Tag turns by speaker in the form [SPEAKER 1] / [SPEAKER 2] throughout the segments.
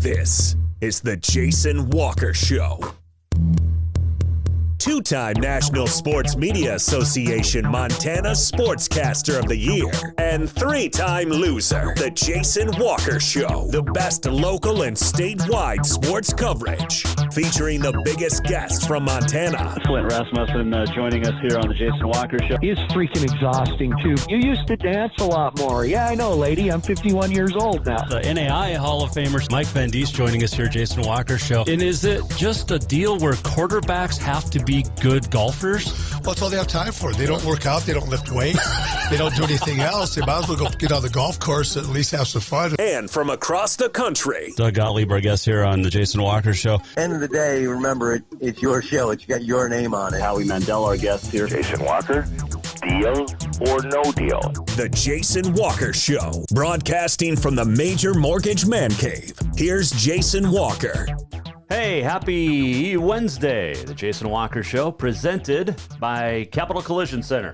[SPEAKER 1] This is the Jason Walker Show. Two-time National Sports Media Association Montana Sportscaster of the Year and three-time loser, the Jason Walker Show. The best local and statewide sports coverage, featuring the biggest guests from Montana.
[SPEAKER 2] Flint Rasmussen joining us here on the Jason Walker Show.
[SPEAKER 3] He's freaking exhausting, too. You used to dance a lot more. Yeah, I know, lady. I'm 51 years old now.
[SPEAKER 4] The NAI Hall of Famer Mike Van Diest joining us here, Jason Walker Show. And is it just a deal where quarterbacks have to be good golfers?
[SPEAKER 5] Well, that's all they have time for. They don't work out. They don't lift weights. They don't do anything else. They might as well go get on the golf course and at least have some fun.
[SPEAKER 1] And from across the country,
[SPEAKER 4] Doug Gottlieb, our guest here on the Jason Walker Show.
[SPEAKER 6] End of the day, remember, it's your show. It's got your name on it.
[SPEAKER 2] Howie Mandel, our guest here.
[SPEAKER 7] Jason Walker, deal or no deal?
[SPEAKER 1] the Jason Walker Show, broadcasting from the Major Mortgage Man Cave. Here's Jason Walker.
[SPEAKER 8] Hey, happy Wednesday. The Jason Walker Show, presented by Capital Collision Center.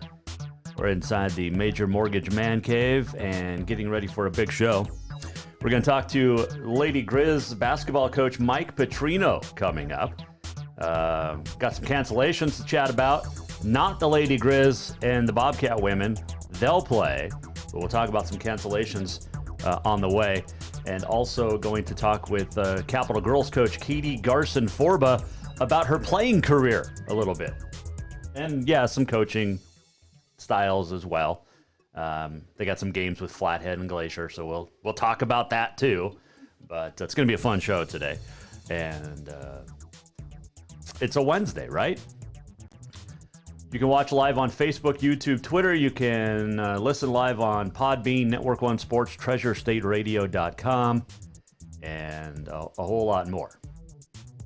[SPEAKER 8] We're inside the Major Mortgage Man Cave and getting ready for a big show. We're going to talk to Lady Grizz basketball coach Mike Petrino coming up. Got some cancellations to chat about. Not the Lady Grizz and the Bobcat women. They'll play, but we'll talk about some cancellations on the way. And also going to talk with Capital Girls coach Katie Garson-Forba about her playing career a little bit. And yeah, some coaching styles as well. They got some games with Flathead and Glacier, so we'll talk about that too. But it's going to be a fun show today. And it's a Wednesday, right? You can watch live on Facebook, YouTube, Twitter. You can listen live on Podbean, Network One Sports, TreasureStateRadio.com, and a whole lot more.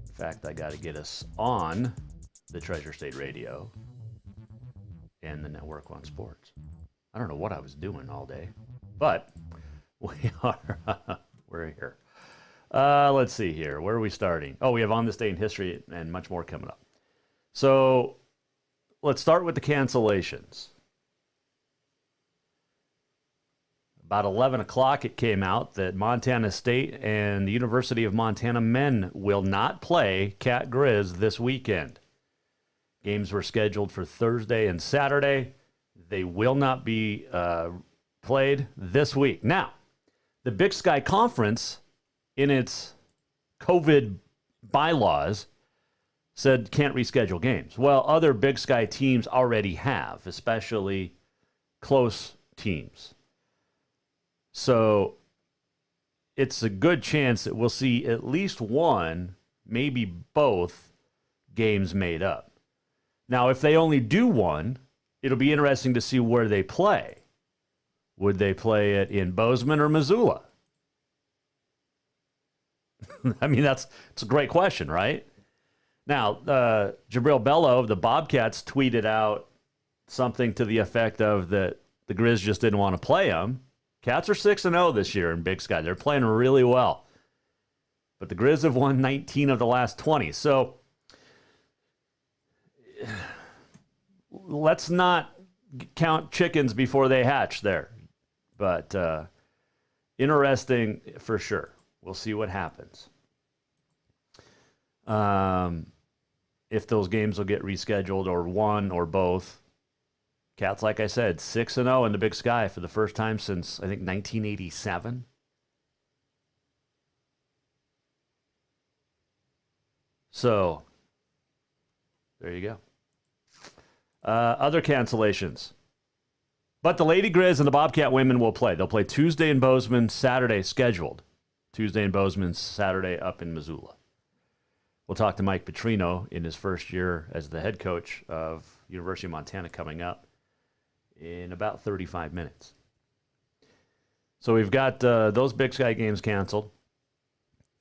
[SPEAKER 8] In fact, I got to get us on the Treasure State Radio and the Network One Sports. I don't know what I was doing all day, but we're here. Let's see here. Where are we starting? Oh, we have On This Day in History and much more coming up. So let's start with the cancellations. About 11 o'clock, it came out that Montana State and the University of Montana men will not play Cat Grizz this weekend. Games were scheduled for Thursday and Saturday. They will not be played this week. Now, the Big Sky Conference, in its COVID bylaws, said can't reschedule games. Well, other Big Sky teams already have, especially close teams. So it's a good chance that we'll see at least one, maybe both games made up. Now, if they only do one, it'll be interesting to see where they play. Would they play it in Bozeman or Missoula? I mean, it's a great question, right? Now, Jabril Bello of the Bobcats tweeted out something to the effect of that the Grizz just didn't want to play them. Cats are 6-0 this year in Big Sky. They're playing really well. But the Grizz have won 19 of the last 20. So let's not count chickens before they hatch there. But interesting for sure. We'll see what happens. If those games will get rescheduled or one or both. Cats, like I said, 6-0 in the Big Sky for the first time since, I think, 1987. So, there you go. Other cancellations. But the Lady Grizz and the Bobcat women will play. They'll play Tuesday in Bozeman, Saturday scheduled. Tuesday in Bozeman, Saturday up in Missoula. We'll talk to Mike Petrino in his first year as the head coach of University of Montana coming up in about 35 minutes. So we've got those Big Sky games canceled.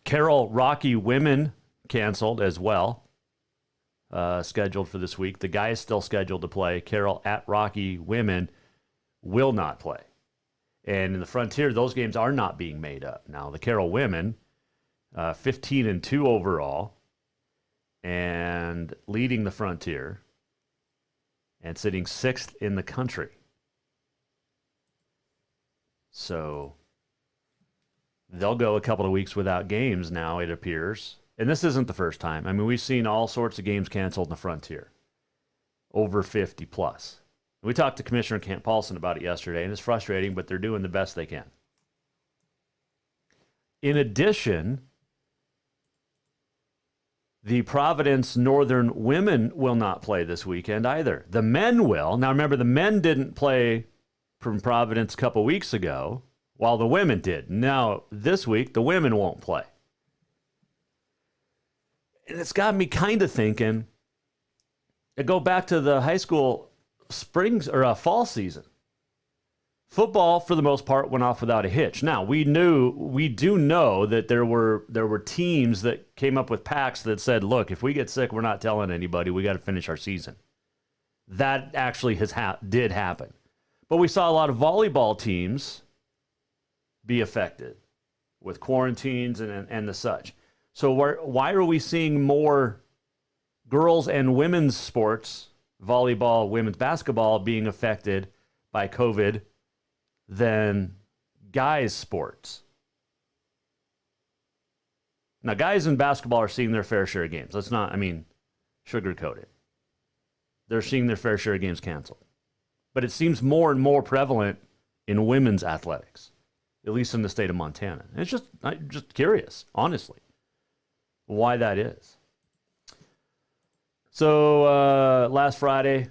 [SPEAKER 8] Carroll Rocky women canceled as well, scheduled for this week. The guys still scheduled to play. Carroll at Rocky women will not play. And in the Frontier, those games are not being made up. Now, the Carroll women, 15-2 overall, and leading the Frontier, and sitting 6th in the country. So they'll go a couple of weeks without games now, it appears. And this isn't the first time. I mean, we've seen all sorts of games canceled in the Frontier, over 50 plus. We talked to Commissioner Kent Paulson about it yesterday, and it's frustrating, but they're doing the best they can. In addition, the Providence Northern women will not play this weekend either. The men will. Now, remember, the men didn't play from Providence a couple weeks ago, while the women did. Now, this week, the women won't play. And it's got me kind of thinking, I go back to the high school fall season. Football, for the most part, went off without a hitch. Now, we do know that there were teams that came up with pacts that said, look, if we get sick, we're not telling anybody. We got to finish our season. That actually did happen. But we saw a lot of volleyball teams be affected with quarantines and the such. So why are we seeing more girls and women's sports, volleyball, women's basketball, being affected by COVID than guys' sports? Now, guys in basketball are seeing their fair share of games. Let's not, sugarcoat it. They're seeing their fair share of games canceled. But it seems more and more prevalent in women's athletics, at least in the state of Montana. I'm just curious, honestly, why that is. So last Friday,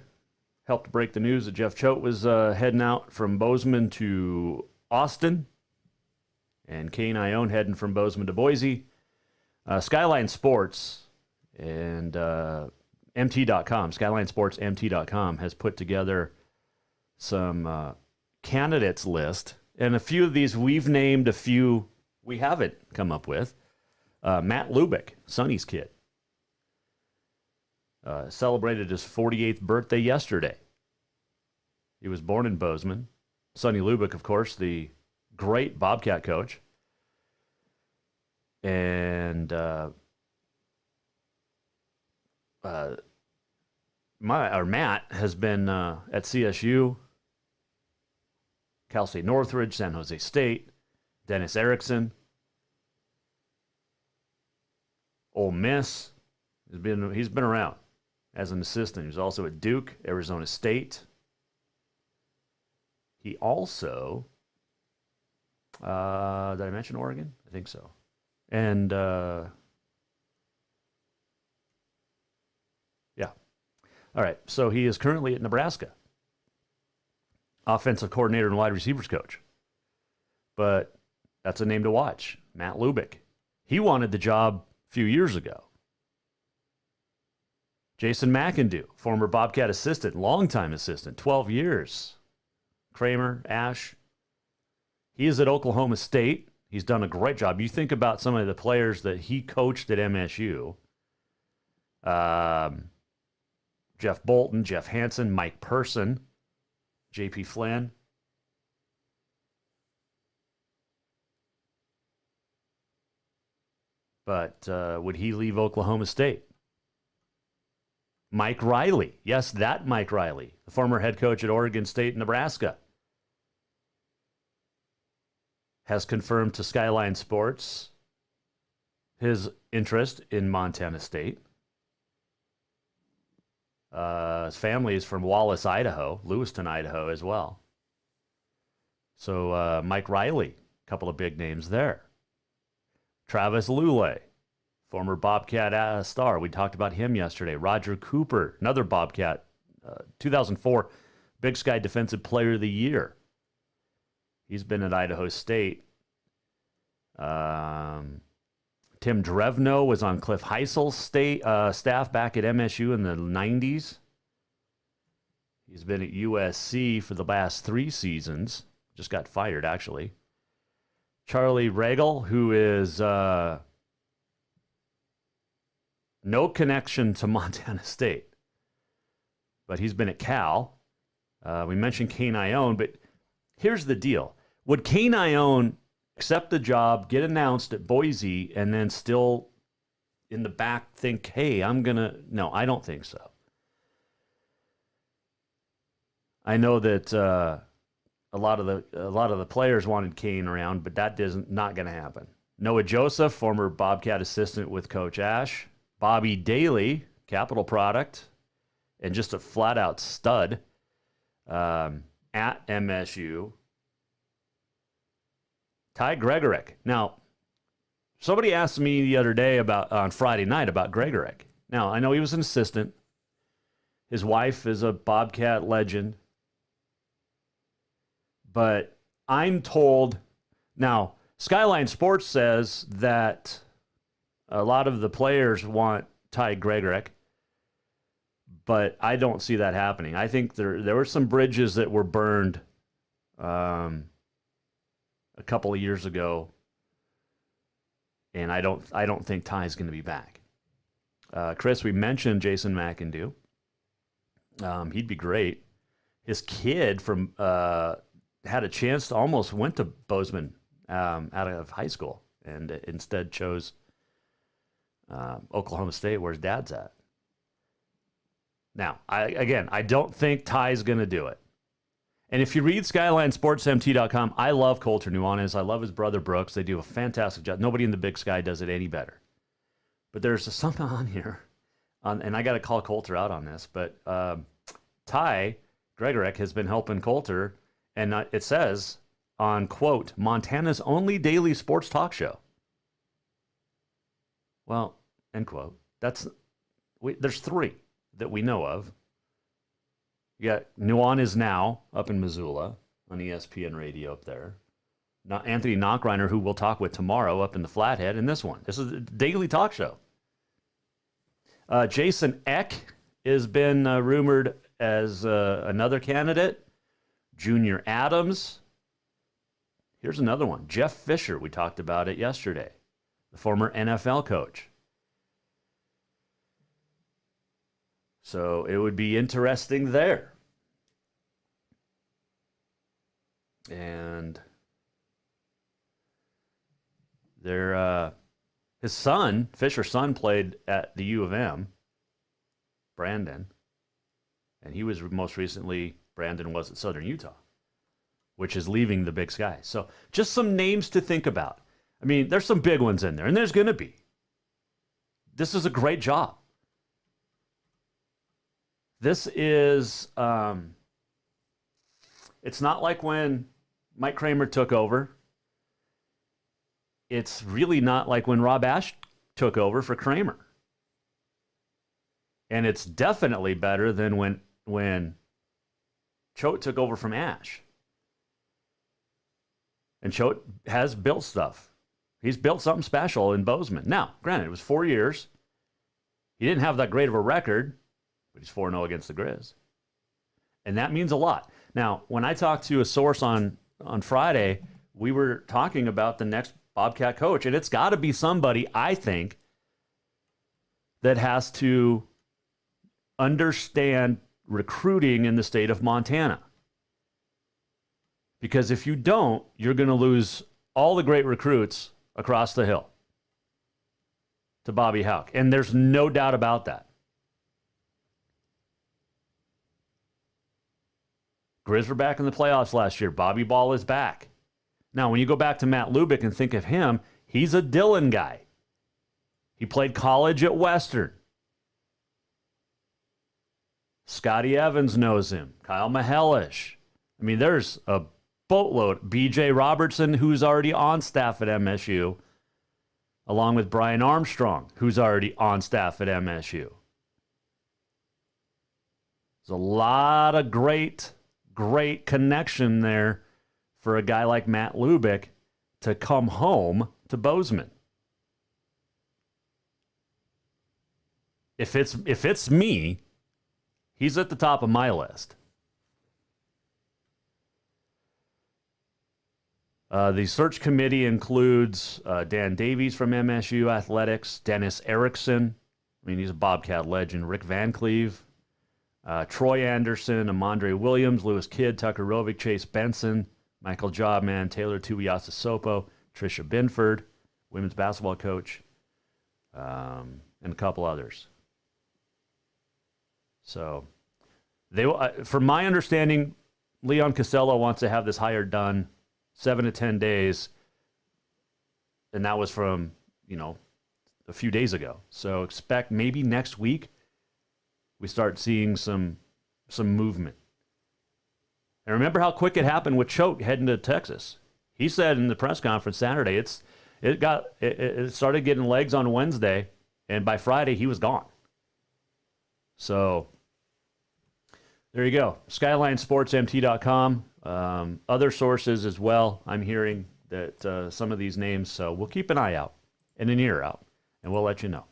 [SPEAKER 8] helped break the news that Jeff Choate was heading out from Bozeman to Austin, and Kane Ione heading from Bozeman to Boise. Skyline Sports and MT.com, Skyline Sports MT.com has put together some candidates list, and a few of these we've named, a few we haven't come up with. Matt Lubick, Sonny's kid, celebrated his 48th birthday yesterday. He was born in Bozeman. Sonny Lubick, of course, the great Bobcat coach. And Matt has been at CSU, Cal State Northridge, San Jose State, Dennis Erickson, Ole Miss. He's been around as an assistant. He was also at Duke, Arizona State. He also, did I mention Oregon? I think so. And, yeah. All right, so he is currently at Nebraska. Offensive coordinator and wide receivers coach. But that's a name to watch, Matt Lubick. He wanted the job a few years ago. Jason McIndoe, former Bobcat assistant, longtime assistant, 12 years. Kramer, Ash. He is at Oklahoma State. He's done a great job. You think about some of the players that he coached at MSU. Jeff Bolton, Jeff Hansen, Mike Person, J.P. Flynn. But would he leave Oklahoma State? Mike Riley. Yes, that Mike Riley, the former head coach at Oregon State and Nebraska, has confirmed to Skyline Sports his interest in Montana State. His family is from Wallace, Idaho, Lewiston, Idaho as well. So Mike Riley, a couple of big names there. Travis Lulay, former Bobcat star. We talked about him yesterday. Roger Cooper, another Bobcat, 2004 Big Sky Defensive Player of the Year. He's been at Idaho State. Tim Drevno was on Cliff Heisel's staff back at MSU in the 90s. He's been at USC for the last 3 seasons. Just got fired, actually. Charlie Regal, who is no connection to Montana State, but he's been at Cal. We mentioned Kane Ione, but here's the deal. Would Kane Ione accept the job, get announced at Boise, and then still in the back think, hey, No, I don't think so. I know that a lot of the players wanted Kane around, but that is not going to happen. Noah Joseph, former Bobcat assistant with Coach Ash. Bobby Daly, Capital product, and just a flat-out stud at MSU. Ty Gregorek. Now, somebody asked me the other day on Friday night about Gregorek. Now, I know he was an assistant. His wife is a Bobcat legend. But I'm told, now, Skyline Sports says that a lot of the players want Ty Gregorek, but I don't see that happening. I think there were some bridges that were burned a couple of years ago, and I don't think Ty's going to be back. Chris, we mentioned Jason McIndoe. He'd be great. His kid had a chance to almost went to Bozeman out of high school, and instead chose Oklahoma State, where his dad's at. Now, I don't think Ty's going to do it. And if you read SkylineSportsMT.com, I love Colter Nuanez. I love his brother Brooks. They do a fantastic job. Nobody in the Big Sky does it any better. But there's something on here, and I got to call Colter out on this, but Ty Gregorek has been helping Colter, and it says on, quote, Montana's only daily sports talk show. Well, end quote. There's three that we know of. You got Nuanez Now up in Missoula on ESPN radio up there. Anthony Knockreiner, who we'll talk with tomorrow, up in the Flathead, and this one. This is a daily talk show. Jason Eck has been rumored as another candidate. Junior Adams. Here's another one. Jeff Fisher, we talked about it yesterday. The former NFL coach. So it would be interesting there. And his son, Fisher's son, played at the U of M, Brandon. And he was most recently, Brandon was at Southern Utah, which is leaving the Big Sky. So just some names to think about. I mean, there's some big ones in there, and there's going to be. This is a great job. This is, it's not like when Mike Kramer took over. It's really not like when Rob Ash took over for Kramer. And it's definitely better than when Choate took over from Ash. And Choate has built stuff. He's built something special in Bozeman. Now, granted, it was 4 years. He didn't have that great of a record, but he's 4-0 against the Grizz. And that means a lot. Now, when I talked to a source on Friday, we were talking about the next Bobcat coach, and it's got to be somebody, I think, that has to understand recruiting in the state of Montana. Because if you don't, you're going to lose all the great recruits across the hill to Bobby Hauck. And there's no doubt about that. Grizz were back in the playoffs last year. Bobby Ball is back. Now, when you go back to Matt Lubick and think of him, he's a Dillon guy. He played college at Western. Scotty Evans knows him. Kyle Mahelish. I mean, there's a boatload. BJ Robertson, who's already on staff at MSU, along with Brian Armstrong, who's already on staff at MSU. There's a lot of great connection there for a guy like Matt Lubick to come home to Bozeman. If it's me, he's at the top of my list. The search committee includes Dan Davies from MSU Athletics, Dennis Erickson. I mean, he's a Bobcat legend. Rick Van Cleve, Troy Anderson, Amandre Williams, Lewis Kidd, Tucker Rovig, Chase Benson, Michael Jobman, Taylor Tuiasa-Sopo, Tricia Binford, women's basketball coach, and a couple others. So, from my understanding, Leon Costello wants to have this hire done 7 to 10 days, and that was from, a few days ago. So expect maybe next week we start seeing some movement. And remember how quick it happened with Choate heading to Texas. He said in the press conference Saturday, it started getting legs on Wednesday, and by Friday he was gone. So there you go. SkylineSportsMT.com. Other sources as well. I'm hearing that some of these names. So we'll keep an eye out and an ear out, and we'll let you know.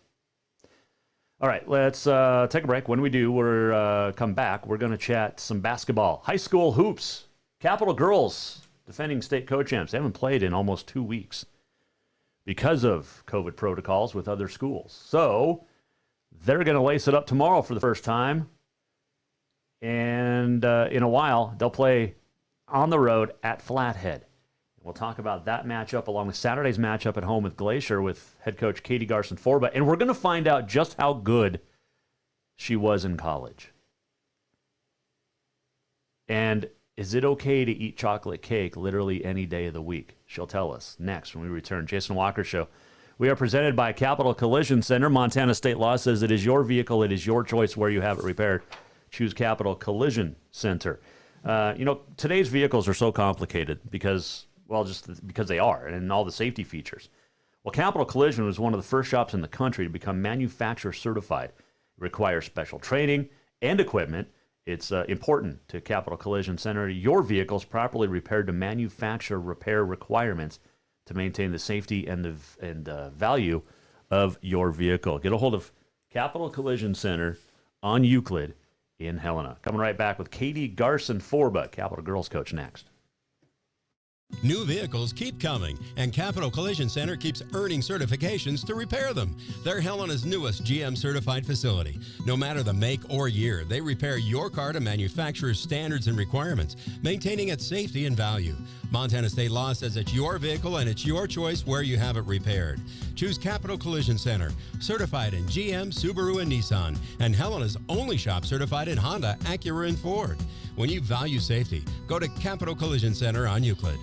[SPEAKER 8] All right, let's take a break. When we do, we're come back. We're going to chat some basketball. High school hoops. Capital girls, defending state co-champs. They haven't played in almost 2 weeks because of COVID protocols with other schools. So they're going to lace it up tomorrow for the first time. And in a while, they'll play on the road at Flathead. We'll talk about that matchup along with Saturday's matchup at home with Glacier with head coach Katie Garson-Forba. And we're going to find out just how good she was in college. And is it okay to eat chocolate cake literally any day of the week? She'll tell us next when we return. Jason Walker Show. We are presented by Capital Collision Center. Montana state law says it is your vehicle. It is your choice where you have it repaired. Choose Capital Collision Center. Today's vehicles are so complicated because they are, and all the safety features. Well, Capital Collision was one of the first shops in the country to become manufacturer certified. It requires special training and equipment. It's important to Capital Collision Center. Your vehicle's properly repaired to manufacturer repair requirements to maintain the safety and the value of your vehicle. Get a hold of Capital Collision Center on Euclid in Helena. Coming right back with Katie Garson-Forba, Capital Girls coach, next.
[SPEAKER 9] New vehicles keep coming, and Capital Collision Center keeps earning certifications to repair them. They're Helena's newest GM-certified facility. No matter the make or year, they repair your car to manufacturer's standards and requirements, maintaining its safety and value. Montana state law says it's your vehicle and it's your choice where you have it repaired. Choose Capital Collision Center, certified in GM, Subaru, and Nissan, and Helena's only shop certified in Honda, Acura, and Ford. When you value safety, go to Capital Collision Center on Euclid.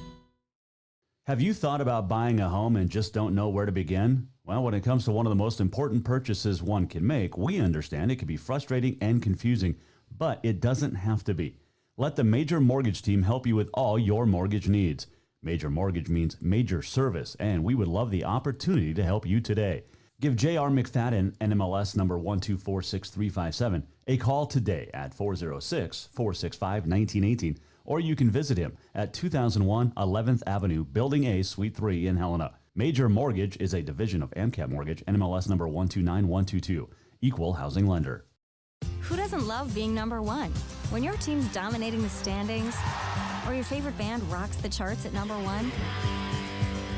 [SPEAKER 10] Have you thought about buying a home and just don't know where to begin? Well, when it comes to one of the most important purchases one can make, we understand it can be frustrating and confusing, but it doesn't have to be. Let the Major Mortgage team help you with all your mortgage needs. Major Mortgage means major service, and we would love the opportunity to help you today. Give J.R. McFadden, NMLS number 1246357, a call today at 406-465-1918. Or you can visit him at 2001 11th Avenue, Building A, Suite 3 in Helena. Major Mortgage is a division of AMCAP Mortgage, NMLS number 129122, equal housing lender.
[SPEAKER 11] Who doesn't love being number one? When your team's dominating the standings, or your favorite band rocks the charts at number one,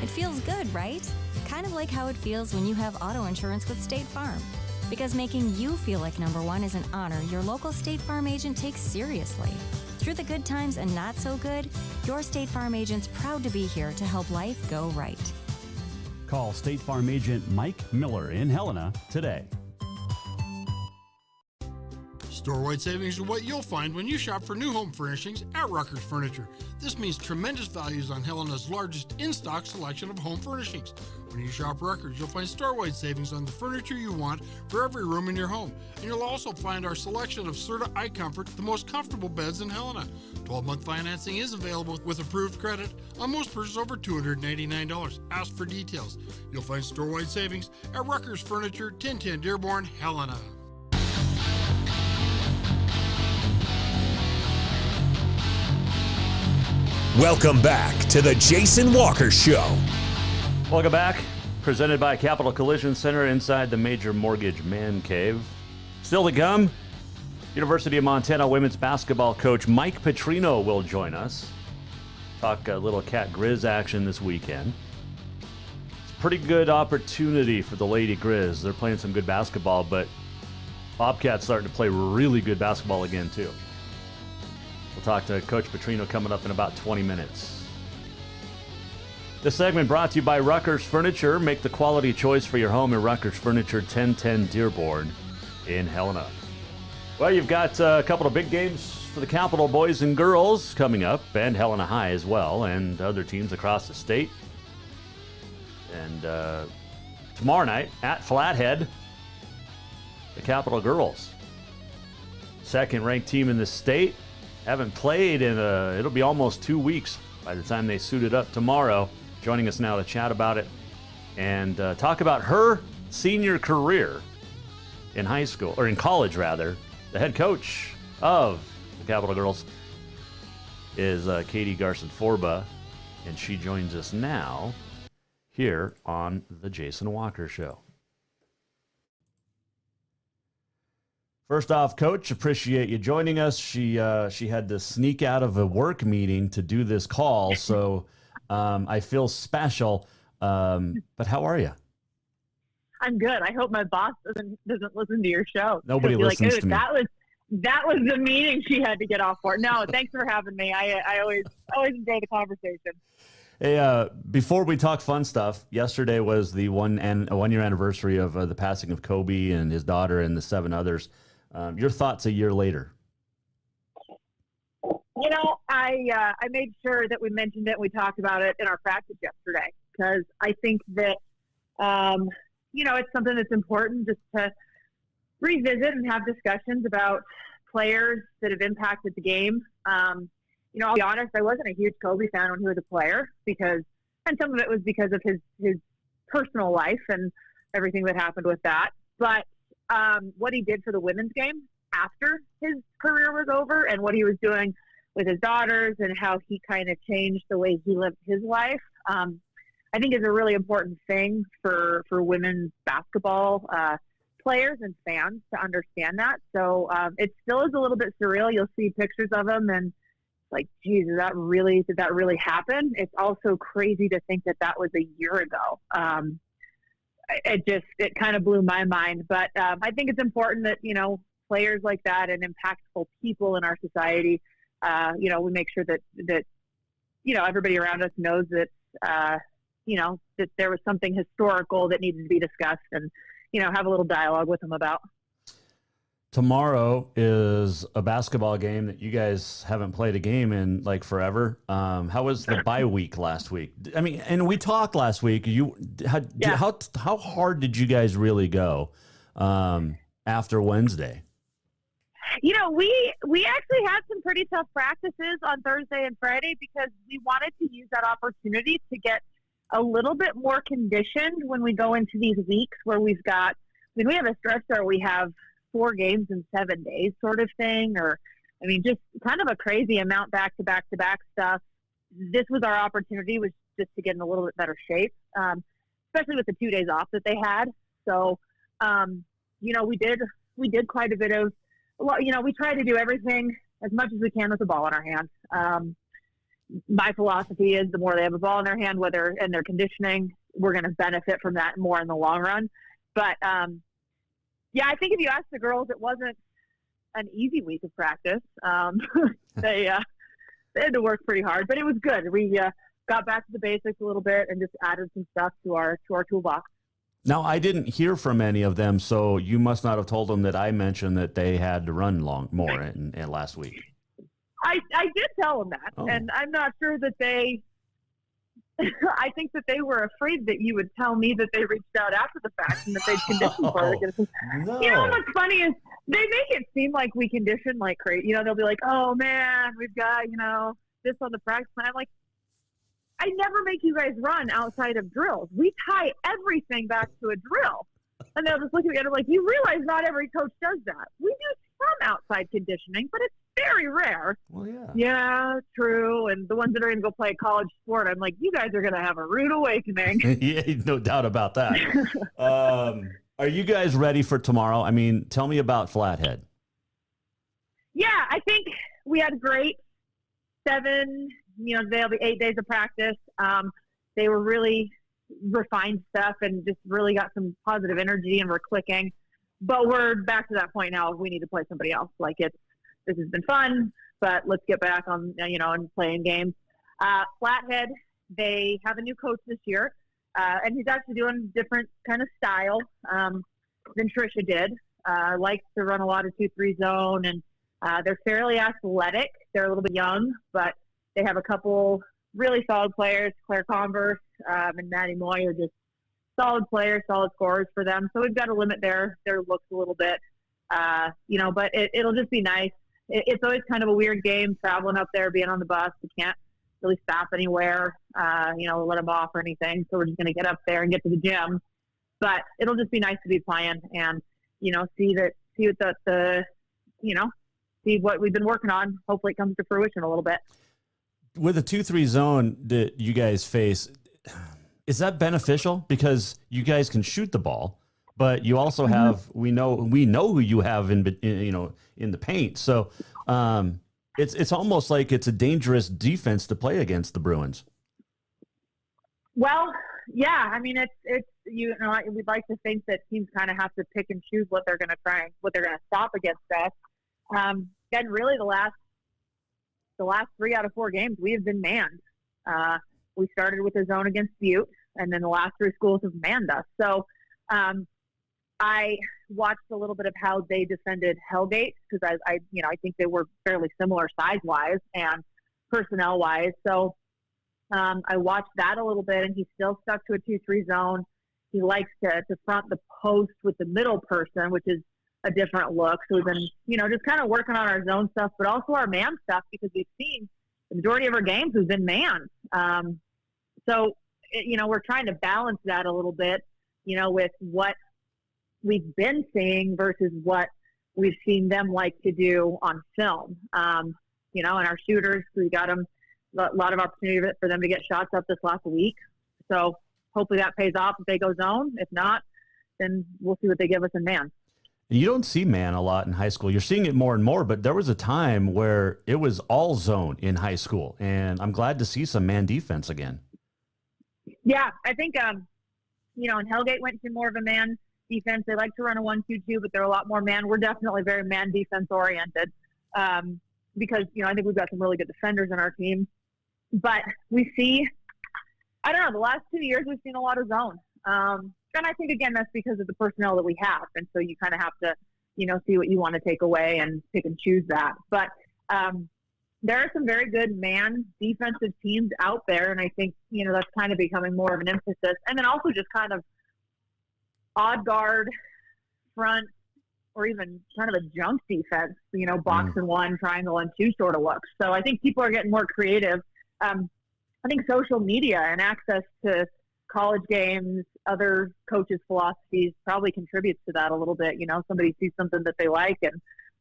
[SPEAKER 11] it feels good, right? Kind of like how it feels when you have auto insurance with State Farm. Because making you feel like number one is an honor your local State Farm agent takes seriously. Through the good times and not so good, your State Farm agent's proud to be here to help life go right.
[SPEAKER 10] Call State Farm agent Mike Miller in Helena today.
[SPEAKER 12] Store-wide savings are what you'll find when you shop for new home furnishings at Rucker's Furniture. This means tremendous values on Helena's largest in-stock selection of home furnishings. When you shop Rucker's, you'll find store-wide savings on the furniture you want for every room in your home. And you'll also find our selection of Serta iComfort, the most comfortable beds in Helena. 12-month financing is available with approved credit on most purchases over $299. Ask for details. You'll find store-wide savings at Rucker's Furniture, 1010 Dearborn, Helena.
[SPEAKER 1] Welcome back to the Jason Walker Show.
[SPEAKER 8] Welcome back. Presented by Capital Collision Center inside the Major Mortgage Man Cave. Still to come, University of Montana women's basketball coach Mike Petrino will join us. Talk a little Cat Grizz action this weekend. It's a pretty good opportunity for the Lady Grizz. They're playing some good basketball, but Bobcats starting to play really good basketball again, too. We'll talk to Coach Petrino coming up in about 20 minutes. This segment brought to you by Rucker's Furniture. Make the quality choice for your home at Rucker's Furniture, 1010 Dearborn in Helena. Well, you've got a couple of big games for the Capital boys and girls coming up, and Helena High as well, and other teams across the state. And tomorrow night at Flathead, the Capital girls, second-ranked team in the state, haven't played in it'll be almost 2 weeks by the time they suit it up tomorrow. Joining us now to chat about it and talk about her senior career in high school, or in college rather. The head coach of the Capital girls is Katie Garson-Forba, and she joins us now here on the Jason Walker Show. First off, Coach, appreciate you joining us. She had to sneak out of a work meeting to do this call, so I feel special. But how are you?
[SPEAKER 13] I'm good. I hope my boss doesn't listen to your show.
[SPEAKER 8] Nobody listens to me.
[SPEAKER 13] That was the meeting she had to get off for. No, thanks for having me. I always enjoy the conversation.
[SPEAKER 8] Hey, before we talk fun stuff, yesterday was the one-year anniversary of the passing of Kobe and his daughter and the 7 others. Your thoughts a year later?
[SPEAKER 13] You know, I made sure that we mentioned it. We talked about it in our practice yesterday because I think that, you know, it's something that's important just to revisit and have discussions about players that have impacted the game. You know, I'll be honest, I wasn't a huge Kobe fan when he was a player and some of it was because of his personal life and everything that happened with that. But what he did for the women's game after his career was over and what he was doing with his daughters and how he kind of changed the way he lived his life, I think is a really important thing for women's basketball players and fans to understand that. So it still is a little bit surreal. You'll see pictures of him and like, geez, did that really happen? It's also crazy to think that was a year ago. It kind of blew my mind, but I think it's important that, you know, players like that and impactful people in our society, you know, we make sure that, you know, everybody around us knows that, you know, that there was something historical that needed to be discussed and, you know, have a little dialogue with them about.
[SPEAKER 8] Tomorrow is a basketball game that you guys haven't played a game in like forever. How was the bye week last week? I mean, and we talked last week. How hard did you guys really go after Wednesday?
[SPEAKER 13] You know, we actually had some pretty tough practices on Thursday and Friday because we wanted to use that opportunity to get a little bit more conditioned when we go into these weeks where we have a stretch where we have 4 games in 7 days sort of thing, or, I mean, just kind of a crazy amount back to back stuff. This was our opportunity, was just to get in a little bit better shape, especially with the 2 days off that they had. So, you know, we did quite a bit of, you know, we try to do everything as much as we can with the ball in our hands. My philosophy is the more they have a ball in their hand, whether in their conditioning, we're going to benefit from that more in the long run. But, yeah, I think if you ask the girls, it wasn't an easy week of practice. They had to work pretty hard, but it was good. We got back to the basics a little bit and just added some stuff to our toolbox.
[SPEAKER 8] Now, I didn't hear from any of them, so you must not have told them that I mentioned that they had to run more in last week.
[SPEAKER 13] I did tell them that, and I'm not sure that they I think that they were afraid that you would tell me that they reached out after the fact and that they'd conditioned for it.
[SPEAKER 8] No.
[SPEAKER 13] You know what's funny is they make it seem like we condition like crazy. You know, they'll be like, oh, man, we've got, you know, this on the practice plan. I'm like, I never make you guys run outside of drills. We tie everything back to a drill. And they'll just look at me and I'm like, you realize not every coach does that. We do some outside conditioning, but it's very rare.
[SPEAKER 8] Well, yeah.
[SPEAKER 13] Yeah, true. And the ones that are going to go play college sport, I'm like, you guys are going to have a rude awakening.
[SPEAKER 8] Yeah, no doubt about that. Are you guys ready for tomorrow? I mean, tell me about Flathead.
[SPEAKER 13] Yeah, I think we had great 7, you know, they'll be 8 days of practice. They were really refined stuff and just really got some positive energy and we're clicking. But we're back to that point now. We need to play somebody else. Like this has been fun, but let's get back on, you know, and playing games. Flathead, they have a new coach this year, and he's actually doing a different kind of style than Trisha did. Likes to run a lot of 2-3 zone and They're fairly athletic. They're a little bit young, but they have a couple really solid players. Claire Converse and Maddie Moy are just solid players, solid scorers for them. So we've got to limit their looks a little bit, but it'll just be nice. It's always kind of a weird game traveling up there, being on the bus. We can't really stop anywhere, let them off or anything. So we're just going to get up there and get to the gym. But it'll just be nice to be playing and, see what we've been working on. Hopefully it comes to fruition a little bit.
[SPEAKER 10] With the 2-3 zone that you guys face, is that beneficial? Because you guys can shoot the ball, but you also have, we know who you have in the paint. So it's almost like it's a dangerous defense to play against the Bruins.
[SPEAKER 13] Well, yeah, I mean, we'd like to think that teams kind of have to pick and choose what they're going to stop against us. And really the last 3 out of 4 games, we have been manned. We started with a zone against Butte, and then the last 3 schools have manned us. So I watched a little bit of how they defended Hellgate because I think they were fairly similar size-wise and personnel-wise. So I watched that a little bit, and he still stuck to a 2-3 zone. He likes to front the post with the middle person, which is a different look. So we've been, just kind of working on our zone stuff, but also our man stuff because we've seen the majority of our games have been manned. So we're trying to balance that a little bit, with what we've been seeing versus what we've seen them like to do on film. And our shooters, we got them a lot of opportunity for them to get shots up this last week. So hopefully that pays off if they go zone. If not, then we'll see what they give us in man.
[SPEAKER 10] You don't see man a lot in high school. You're seeing it more and more, but there was a time where it was all zone in high school, and I'm glad to see some man defense again.
[SPEAKER 13] Yeah, I think, and Hellgate went to more of a man defense. They like to run a 1-2-2, but they're a lot more man. We're definitely very man defense oriented because, I think we've got some really good defenders in our team. But we see, I don't know, the last 2 years we've seen a lot of zone. And I think, again, that's because of the personnel that we have. And so you kind of have to, see what you want to take away and pick and choose that. But there are some very good man defensive teams out there. And I think, that's kind of becoming more of an emphasis. And then also just kind of odd guard, front, or even kind of a junk defense, box and 1, triangle and 2 sort of looks. So I think people are getting more creative. I think social media and access to college games, other coaches' philosophies probably contributes to that a little bit. Somebody sees something that they like and,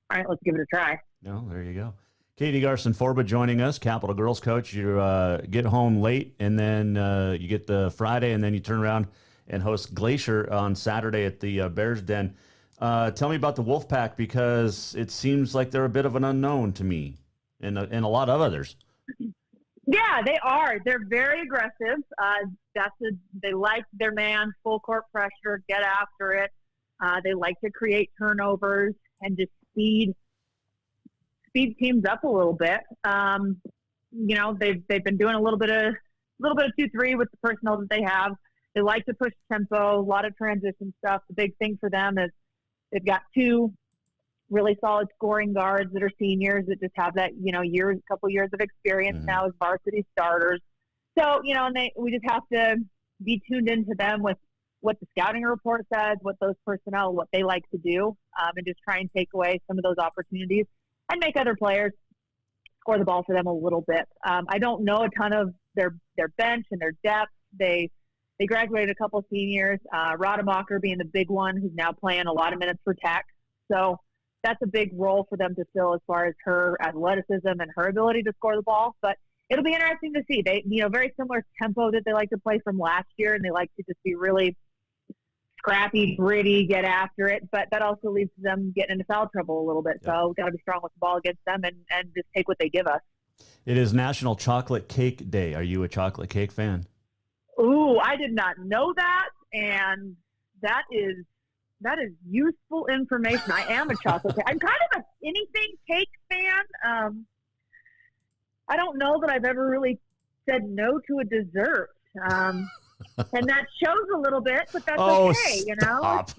[SPEAKER 13] all right, let's give it a try.
[SPEAKER 10] No, there you go. Katie Garson-Forba joining us, Capital Girls coach. You get home late, and then you get the Friday, and then you turn around and host Glacier on Saturday at the Bears Den. Tell me about the Wolfpack, because it seems like they're a bit of an unknown to me and a lot of others.
[SPEAKER 13] Yeah, they are. They're very aggressive. They like their man, full court pressure, get after it. They like to create turnovers and just speed teams up a little bit. They've been doing a little bit of 2-3 with the personnel that they have. They like to push tempo, a lot of transition stuff. The big thing for them is they've got 2 really solid scoring guards that are seniors that just have that, couple years of experience now as varsity starters. So, we just have to be tuned into them with what the scouting report says, what those personnel, what they like to do, and just try and take away some of those opportunities and make other players score the ball for them a little bit. I don't know a ton of their bench and their depth. They graduated a couple seniors, Rademacher being the big one, who's now playing a lot of minutes for Tech. So that's a big role for them to fill as far as her athleticism and her ability to score the ball. But it'll be interesting to see. They, very similar tempo that they like to play from last year, and they like to just be really scrappy, gritty, get after it. But that also leads to them getting into foul trouble a little bit. So we've got to be strong with the ball against them and just take what they give us.
[SPEAKER 10] It is National Chocolate Cake Day. Are you a chocolate cake fan?
[SPEAKER 13] Ooh, I did not know that, and that is useful information. I am a chocolate cake. I'm kind of a anything cake fan. I don't know that I've ever really said no to a dessert. And that shows a little bit, but that's
[SPEAKER 8] Oh,
[SPEAKER 13] okay, you know?
[SPEAKER 8] stop.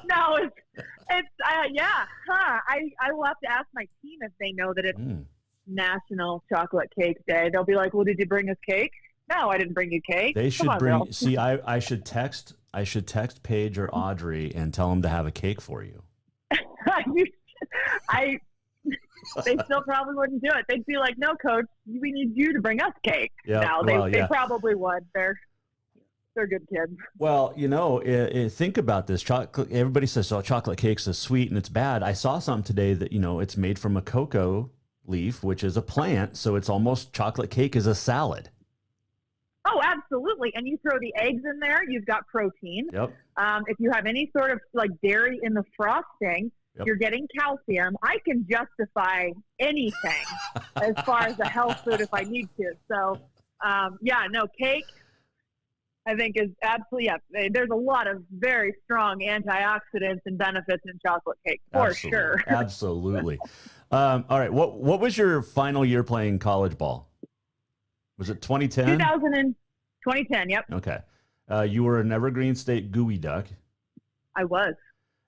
[SPEAKER 13] No, yeah. Huh. I will have to ask my team if they know that it's National Chocolate Cake Day. They'll be like, well, did you bring us cake? No, I didn't bring you cake.
[SPEAKER 10] They should
[SPEAKER 13] Come on,
[SPEAKER 10] bring.
[SPEAKER 13] Bill.
[SPEAKER 10] See, I should text Paige or Audrey and tell them to have a cake for you.
[SPEAKER 13] They still probably wouldn't do it. They'd be like, no, coach, we need you to bring us cake.
[SPEAKER 10] Yeah,
[SPEAKER 13] No,
[SPEAKER 10] well,
[SPEAKER 13] they probably would. They're good kids.
[SPEAKER 10] Well, you know, think about this. Chocolate. Everybody says, "Oh, chocolate cakes is sweet and it's bad." I saw something today that it's made from a cocoa leaf, which is a plant, so it's almost chocolate cake is a salad.
[SPEAKER 13] Oh, absolutely. And you throw the eggs in there, you've got protein.
[SPEAKER 10] Yep.
[SPEAKER 13] If you have any sort of like dairy in the frosting, you're getting calcium. I can justify anything as far as a health food if I need to. So, cake, I think is absolutely, there's a lot of very strong antioxidants and benefits in chocolate cake, for sure.
[SPEAKER 10] Absolutely. All right. What was your final year playing college ball? Was it 2010?
[SPEAKER 13] 2010, yep.
[SPEAKER 10] Okay. You were an Evergreen State Gooey Duck.
[SPEAKER 13] I was.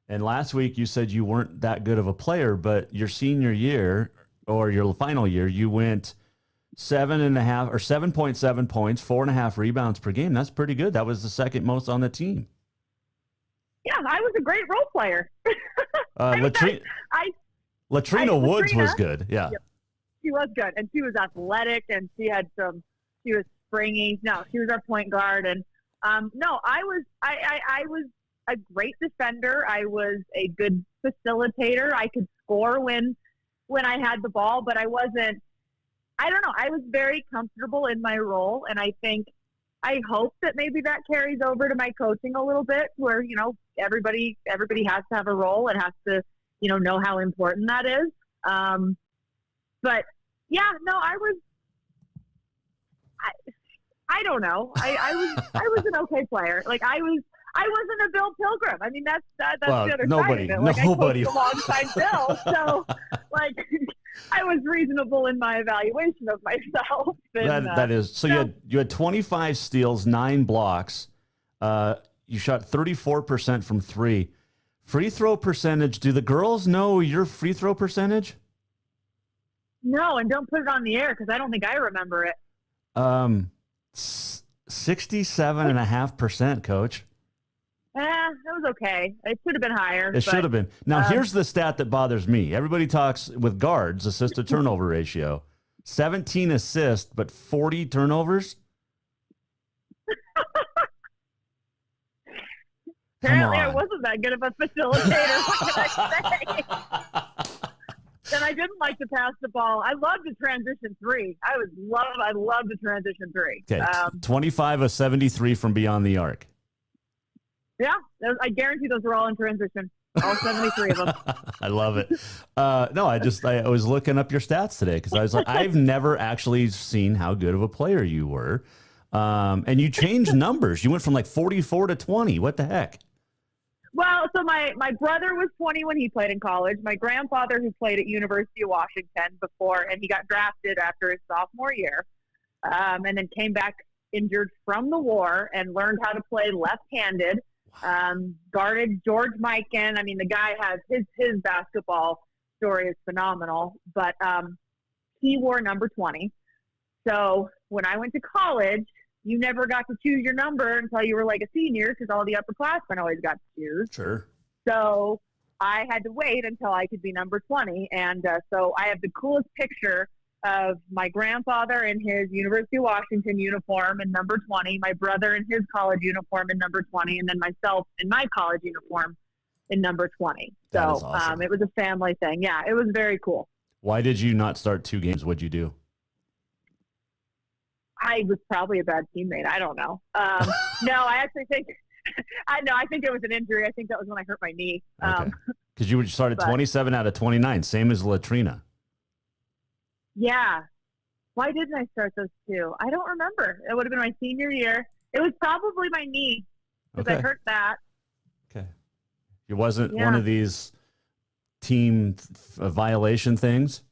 [SPEAKER 10] And last week you said you weren't that good of a player, but your senior year or your final year, you went 7.7 points, 4.5 rebounds per game. That's pretty good. That was the second most on the team.
[SPEAKER 13] Yeah, I was a great role player.
[SPEAKER 10] Latrina Woods was good. Yeah.
[SPEAKER 13] She was good. And she was athletic and she was springy. No, she was our point guard. And I was a great defender. I was a good facilitator. I could score when I had the ball, but I was very comfortable in my role. And I hope that maybe that carries over to my coaching a little bit where, everybody has to have a role and has to, know how important that is. But yeah, no, I don't know. I was an okay player. Like I wasn't a Bill Pilgrim. I mean, that's the other side of it. Like
[SPEAKER 10] nobody.
[SPEAKER 13] I coached alongside Bill, so like I was reasonable in my evaluation of myself. And,
[SPEAKER 10] that is so. You had 25 steals, 9 blocks. You shot 34% from 3. Free throw percentage. Do the girls know your free throw percentage?
[SPEAKER 13] No, and don't put it on the air because I don't think I remember it.
[SPEAKER 10] 67.5%, Coach.
[SPEAKER 13] That was okay. It should have been higher.
[SPEAKER 10] It should have been. Now, here's the stat that bothers me. Everybody talks with guards, assist to turnover ratio. 17 assists, but 40 turnovers?
[SPEAKER 13] Apparently, I wasn't that good of a facilitator. What can I say? Then I didn't like to pass the ball. I loved the transition 3. I loved the transition 3.
[SPEAKER 10] Okay, 25 of 73 from beyond the arc.
[SPEAKER 13] Yeah, I guarantee those were all in transition. All 73 of them.
[SPEAKER 10] I love it. I was looking up your stats today because I was like, I've never actually seen how good of a player you were. And you changed numbers. You went from like 44 to 20. What the heck?
[SPEAKER 13] Well, so my brother was 20 when he played in college. My grandfather, who played at University of Washington before, and he got drafted after his sophomore year, and then came back injured from the war and learned how to play left-handed. Guarded George Mikan. I mean, the guy has his basketball story is phenomenal, but he wore number 20. So when I went to college, you never got to choose your number until you were like a senior because all the upperclassmen always got to choose.
[SPEAKER 10] Sure.
[SPEAKER 13] So I had to wait until I could be number 20. And so I have the coolest picture of my grandfather in his University of Washington uniform in number 20, my brother in his college uniform in number 20, and then myself in my college uniform in number 20. So awesome. It was a family thing. Yeah, it was very cool.
[SPEAKER 10] Why did you not start 2 games? What'd you do?
[SPEAKER 13] I was probably a bad teammate. I don't know. No, I actually think I think it was an injury. I think that was when I hurt my knee.
[SPEAKER 10] Because you started 27 out of 29, same as Latrina.
[SPEAKER 13] Yeah. Why didn't I start those 2? I don't remember. It would have been my senior year. It was probably my knee because I hurt that.
[SPEAKER 10] Okay. It wasn't one of these team violation things?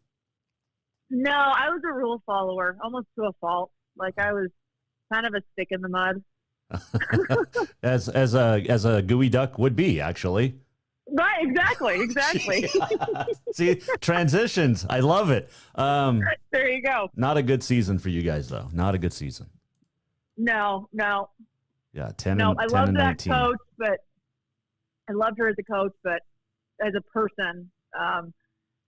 [SPEAKER 13] No, I was a rule follower, almost to a fault. Like I was kind of a stick in the mud.
[SPEAKER 10] as a gooey duck would be, actually.
[SPEAKER 13] Right, exactly.
[SPEAKER 10] See, transitions. I love it.
[SPEAKER 13] There you go.
[SPEAKER 10] Not a good season for you guys, though. Not a good season.
[SPEAKER 13] No.
[SPEAKER 10] Yeah, 10
[SPEAKER 13] No,
[SPEAKER 10] and
[SPEAKER 13] I
[SPEAKER 10] 10
[SPEAKER 13] love
[SPEAKER 10] and
[SPEAKER 13] that
[SPEAKER 10] 19.
[SPEAKER 13] coach, but I loved her as a coach, but as a person,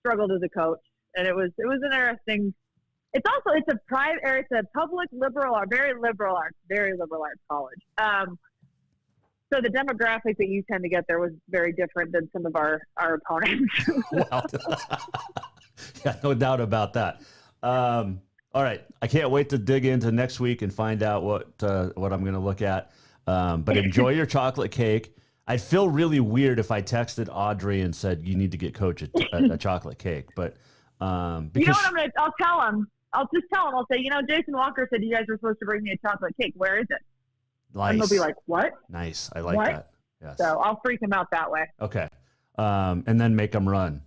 [SPEAKER 13] struggled as a coach. And it was interesting. It's a private, or it's a public liberal arts, very liberal arts college. So the demographic that you tend to get there was very different than some of our opponents.
[SPEAKER 10] Wow. Yeah, no doubt about that. All right, I can't wait to dig into next week and find out what I'm going to look at. But enjoy your chocolate cake. I'd feel really weird if I texted Audrey and said you need to get Coach a chocolate cake. But because
[SPEAKER 13] you know what I'll tell him. I'll just tell him. I'll say, Jason Walker said you guys were supposed to bring me a chocolate cake. Where is it?
[SPEAKER 10] Nice.
[SPEAKER 13] And they'll be like, what?
[SPEAKER 10] Nice. I like
[SPEAKER 13] what?
[SPEAKER 10] that. Yes.
[SPEAKER 13] So I'll freak him out that way.
[SPEAKER 10] Okay. And then make them run.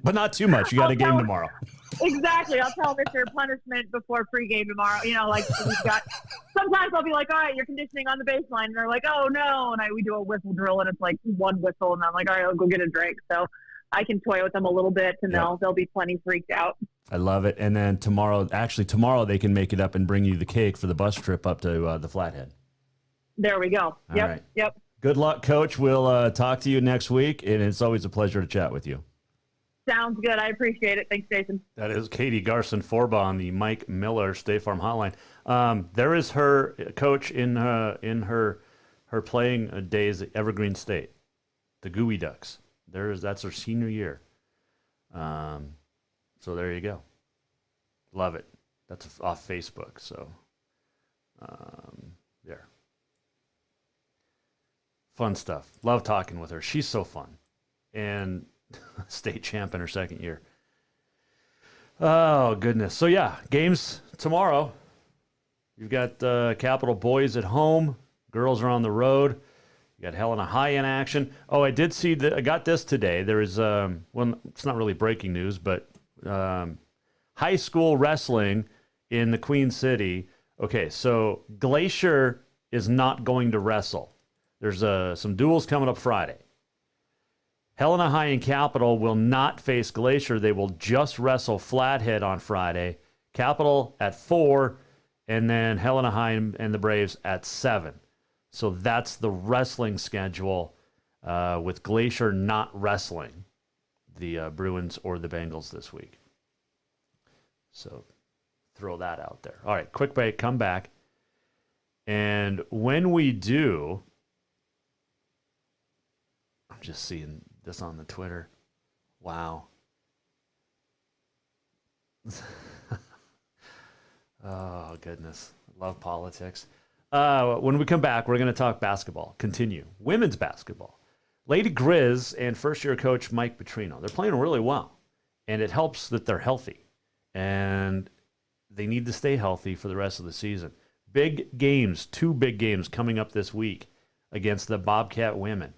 [SPEAKER 10] But not too much. You got a game tomorrow.
[SPEAKER 13] Exactly. I'll tell them it's your punishment before pregame tomorrow. We've got. Sometimes I'll be like, all right, you're conditioning on the baseline. And they're like, oh, no. And we do a whistle drill, and it's like one whistle. And I'm like, all right, I'll go get a drink. So I can toy with them a little bit, and they'll be plenty freaked out.
[SPEAKER 10] I love it. And then tomorrow they can make it up and bring you the cake for the bus trip up to the Flathead.
[SPEAKER 13] There we go.
[SPEAKER 10] All
[SPEAKER 13] Yep.
[SPEAKER 10] right.
[SPEAKER 13] Yep.
[SPEAKER 10] Good luck, Coach. We'll talk to you next week, and it's always a pleasure to chat with you.
[SPEAKER 13] Sounds good. I appreciate it. Thanks, Jason.
[SPEAKER 8] That is Katie Garson-Forba on the Mike Miller State Farm Hotline. There is her coach in her playing days at Evergreen State, the Gooey Ducks. That's her senior year. So there you go. Love it. That's off Facebook. So there. Fun stuff. Love talking with her. She's so fun. And state champ in her second year. Oh, goodness. So, yeah, games tomorrow. You've got Capital boys at home. Girls are on the road. You got Helena High in action. Oh, I did see that. I got this today. There is, it's not really breaking news, but high school wrestling in the Queen City. Okay, so Glacier is not going to wrestle. There's some duels coming up Friday. Helena High and Capital will not face Glacier. They will just wrestle Flathead on Friday. Capital at 4, and then Helena High and the Braves at 7. So that's the wrestling schedule with Glacier not wrestling the Bruins or the Bengals this week. So throw that out there. All right, quick break, come back. And when we do, I'm just seeing this on the Twitter. Wow. Oh, goodness. Love politics. When we come back, we're going to talk basketball. Continue. Women's basketball. Lady Grizz and first-year coach Mike Petrino. They're playing really well, and it helps that they're healthy. And they need to stay healthy for the rest of the season. Big games, 2 big games coming up this week against the Bobcat women.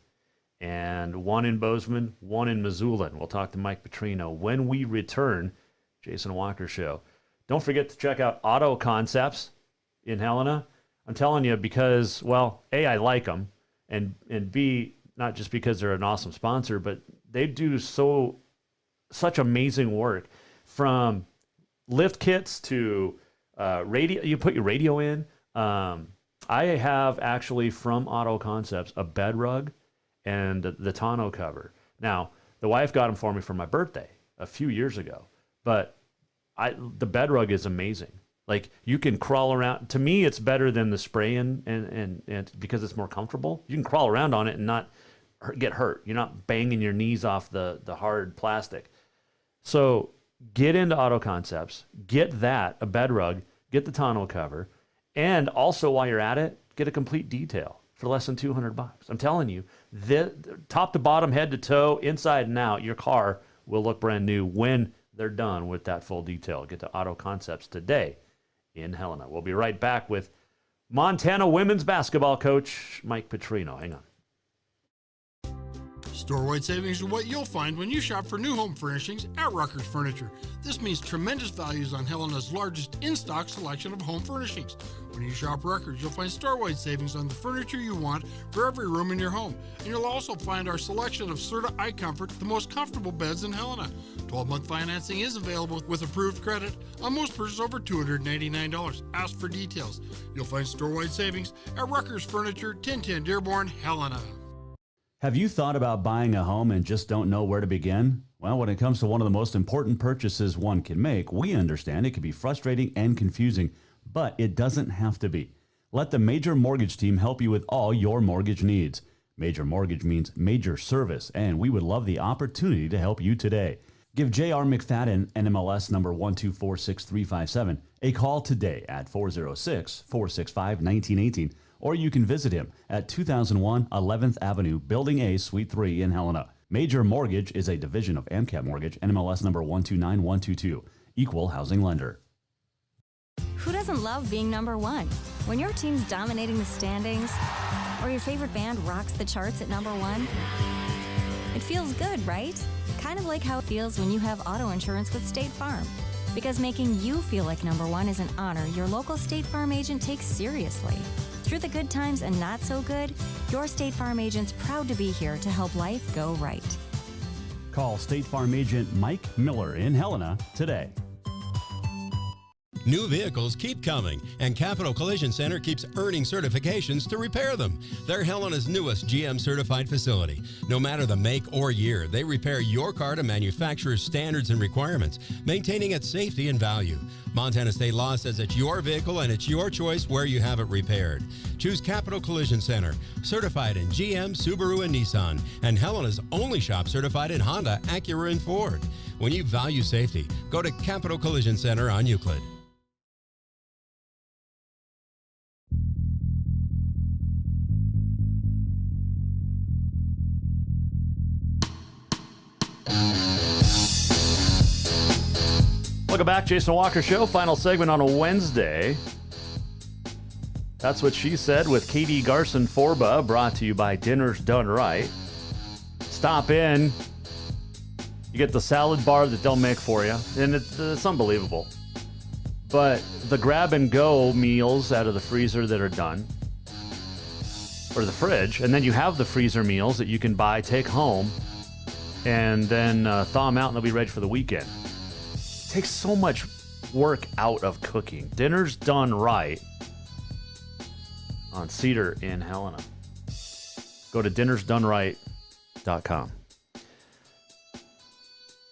[SPEAKER 8] And one in Bozeman, one in Missoula. And we'll talk to Mike Petrino when we return. Jason Walker Show. Don't forget to check out Auto Concepts in Helena. I'm telling you because, well, A, I like them, and B, not just because they're an awesome sponsor, but they do such amazing work, from lift kits to radio. You put your radio in. I have actually from Auto Concepts a bed rug and the tonneau cover. Now, the wife got them for me for my birthday a few years ago, but the bed rug is amazing. Like, you can crawl around. To me, it's better than the spray and because it's more comfortable. You can crawl around on it and not get hurt. You're not banging your knees off the hard plastic. So get into Auto Concepts, get that, a bed rug, get the tonneau cover, and also while you're at it, get a complete detail for less than $200. I'm telling you, top to bottom, head to toe, inside and out, your car will look brand new when they're done with that full detail. Get to Auto Concepts today in Helena. We'll be right back with Montana women's basketball coach Mike Petrino. Hang on.
[SPEAKER 12] Store-wide savings are what you'll find when you shop for new home furnishings at Rucker's Furniture. This means tremendous values on Helena's largest in-stock selection of home furnishings. When you shop Rucker's, you'll find store-wide savings on the furniture you want for every room in your home. And you'll also find our selection of Serta iComfort, the most comfortable beds in Helena. 12-month financing is available with approved credit on most purchases over $289. Ask for details. You'll find store-wide savings at Rucker's Furniture, 1010 Dearborn, Helena.
[SPEAKER 10] Have you thought about buying a home and just don't know where to begin? Well, when it comes to one of the most important purchases one can make, we understand it can be frustrating and confusing, but it doesn't have to be. Let the Major Mortgage team help you with all your mortgage needs. Major Mortgage means major service, and we would love the opportunity to help you today. Give J.R. McFadden, NMLS number 1246357, a call today at 406-465-1918, or you can visit him at 2001 11th Avenue, Building A, Suite 3 in Helena. Major Mortgage is a division of AMCAP Mortgage, NMLS number 129122, equal housing lender.
[SPEAKER 11] Who doesn't love being number one? When your team's dominating the standings, or your favorite band rocks the charts at number one, it feels good, right? Kind of like how it feels when you have auto insurance with State Farm. Because making you feel like number one is an honor your local State Farm agent takes seriously. Through the good times and not so good, your State Farm agent's proud to be here to help life go right.
[SPEAKER 10] Call State Farm agent Mike Miller in Helena today.
[SPEAKER 9] New vehicles keep coming, and Capital Collision Center keeps earning certifications to repair them. They're Helena's newest GM certified facility. No matter the make or year, they repair your car to manufacturer's standards and requirements, maintaining its safety and value. Montana state law says it's your vehicle and it's your choice where you have it repaired. Choose Capital Collision Center, certified in GM, Subaru, and Nissan, and Helena's only shop certified in Honda, Acura, and Ford. When you value safety, go to Capital Collision Center on Euclid.
[SPEAKER 8] Welcome back, Jason Walker Show. Final segment on a Wednesday. That's what she said with Katie Garson Forba, brought to you by Dinner's Done Right. Stop in. You get the salad bar that they'll make for you, and it's unbelievable. But the grab-and-go meals out of the freezer that are done, or the fridge, and then you have the freezer meals that you can buy, take home, and then thaw them out, and they'll be ready for the weekend. Takes so much work out of cooking. Dinner's Done Right on Cedar in Helena. Go to dinnersdoneright.com.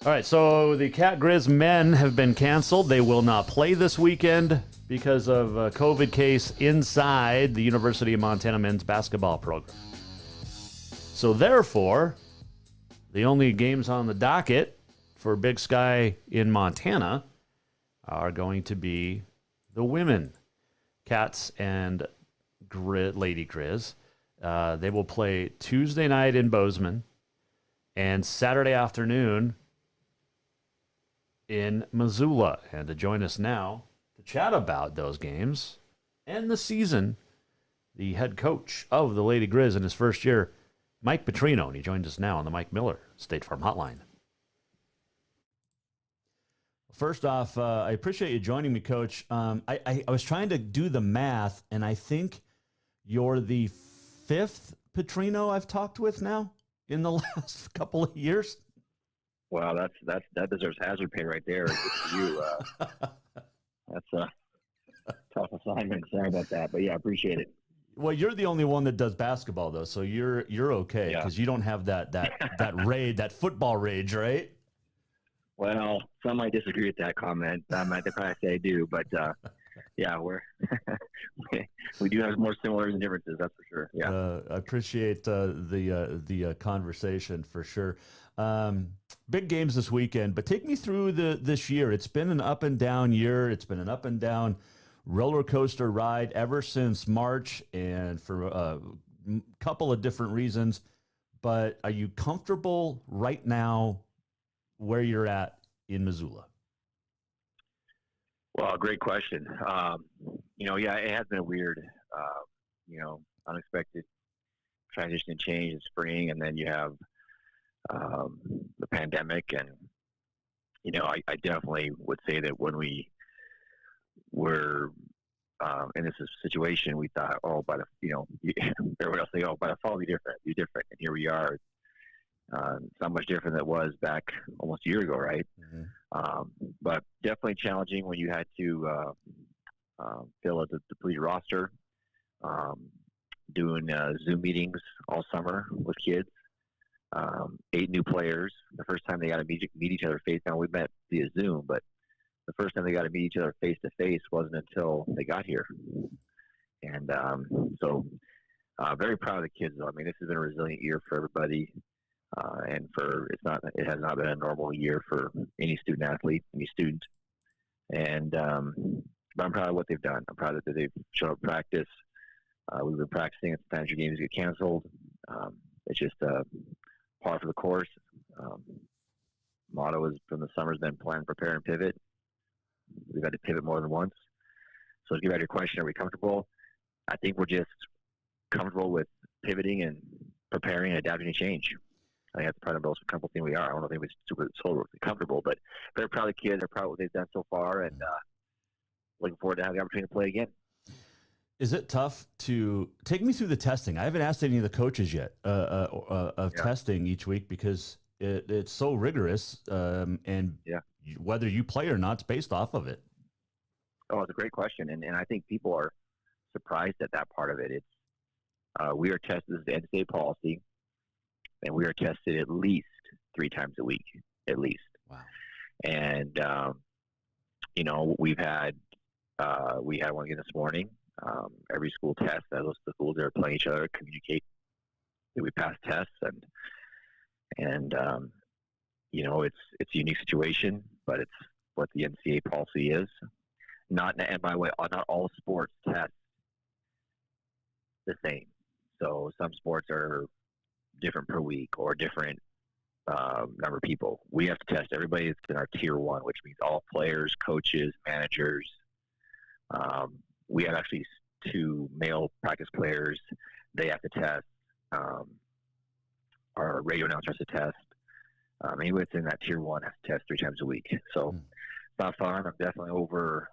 [SPEAKER 8] All right, so the Cat Grizz men have been canceled. They will not play this weekend because of a COVID case inside the University of Montana men's basketball program. So therefore, the only games on the docket for Big Sky in Montana are going to be the women, Cats and Lady Grizz. They will play Tuesday night in Bozeman and Saturday afternoon in Missoula. And to join us now to chat about those games and the season, the head coach of the Lady Grizz in his first year, Mike Petrino, and he joins us now on the Mike Miller State Farm Hotline. First off, I appreciate you joining me, Coach. I was trying to do the math, and I think you're the fifth Petrino I've talked with now in the last couple of years.
[SPEAKER 6] Wow, that deserves hazard pay right there. Good for you. That's a tough assignment. Sorry about that, but yeah, I appreciate it.
[SPEAKER 10] Well, you're the only one that does basketball, though, so you're okay because you don't have that football rage, right?
[SPEAKER 6] Well, some might disagree with that comment. They probably say I do, but yeah, we do have more similarities and differences. That's for sure. Yeah,
[SPEAKER 10] I appreciate the conversation for sure. Big games this weekend, but take me through this year. It's been an up and down year. It's been an up and down roller coaster ride ever since March, and for a couple of different reasons. But are you comfortable right now where you're at in Missoula?
[SPEAKER 6] Well, great question. Yeah, it has been a weird, unexpected transition and change in spring, and then you have the pandemic. And, I definitely would say that when we were in this situation, we thought, everyone else say, by the fall, be different. And here we are. It's not much different than it was back almost a year ago, right? But definitely challenging when you had to fill a depleted roster, doing Zoom meetings all summer with kids, 8 new players. The first time they got to meet each other face. Now we met via Zoom, but the first time they got to meet each other face to face wasn't until they got here. And so very proud of the kids, though. I mean, this has been a resilient year for everybody. And it has not been a normal year for any student athlete, any student. And but I'm proud of what they've done. I'm proud that they've shown up practice. We've been practicing. Sometimes your games get canceled. It's just par for the course. Motto is from the summer's been plan, prepare, and pivot. We've had to pivot more than once. So to get back to your question, are we comfortable? I think we're just comfortable with pivoting and preparing and adapting to change. I think that's probably the most comfortable thing we are. I don't think we're super comfortable, but very proud of the kids. They're proud of what they've done so far, and looking forward to having the opportunity to play again.
[SPEAKER 10] Is it tough to take me through the testing? I haven't asked any of the coaches yet of testing each week because it's so rigorous, and whether you play or not, it's based off of it.
[SPEAKER 6] Oh, it's a great question, and I think people are surprised at that part of it. It's we are tested, this is the NCAA policy, and we are tested at least 3 times a week, at least.
[SPEAKER 10] Wow.
[SPEAKER 6] And we had one again this morning. Every school tests, those schools that are playing each other communicate that we pass tests, and it's a unique situation, but it's what the NCAA policy is. And by the way, not all sports test the same. So some sports are different per week or different number of people. We have to test everybody that's in our tier 1, which means all players, coaches, managers. We have actually 2 male practice players. They have to test. Our radio announcer has to test. Anybody that's in that tier 1 has to test 3 times a week. So it's not fun. I'm definitely we're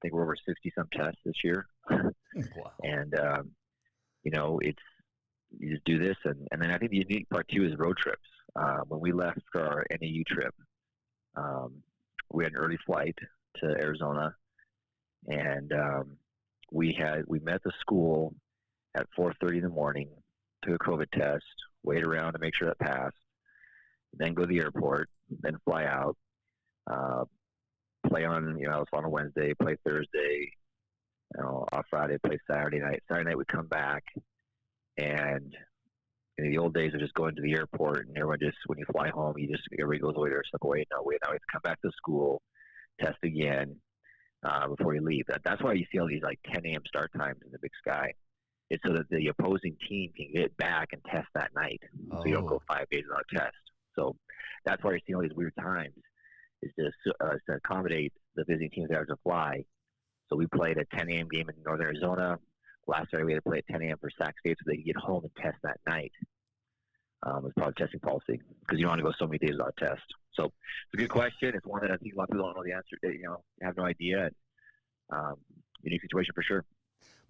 [SPEAKER 6] over 60-some tests this year.
[SPEAKER 10] Wow.
[SPEAKER 6] And, you just do this. And then I think the unique part, too, is road trips. When we left for our NAU trip, we had an early flight to Arizona. And we met the school at 4:30 in the morning, took a COVID test, wait around to make sure that passed, then go to the airport, then fly out, play on, it was on a Wednesday, play Thursday, off Friday, play Saturday night. Saturday night we come back, and in the old days of just going to the airport and everyone just, when you fly home, everybody goes away, there's stuff away. No, we have to come back to school, test again before you leave. That's why you see all these 10 a.m. start times in the Big Sky. It's so that the opposing team can get back and test that night. So you don't go 5 days without a test. So that's why you're seeing all these weird times, is to accommodate the visiting teams that have to fly. So we played a 10 a.m. game in Northern Arizona. Last Saturday we had to play at 10 a.m. for Sac State so they could get home and test that night. It's part of testing policy because you don't want to go so many days without a test. So it's a good question. It's one that I think a lot of people don't know the answer. Have no idea. Unique situation for sure.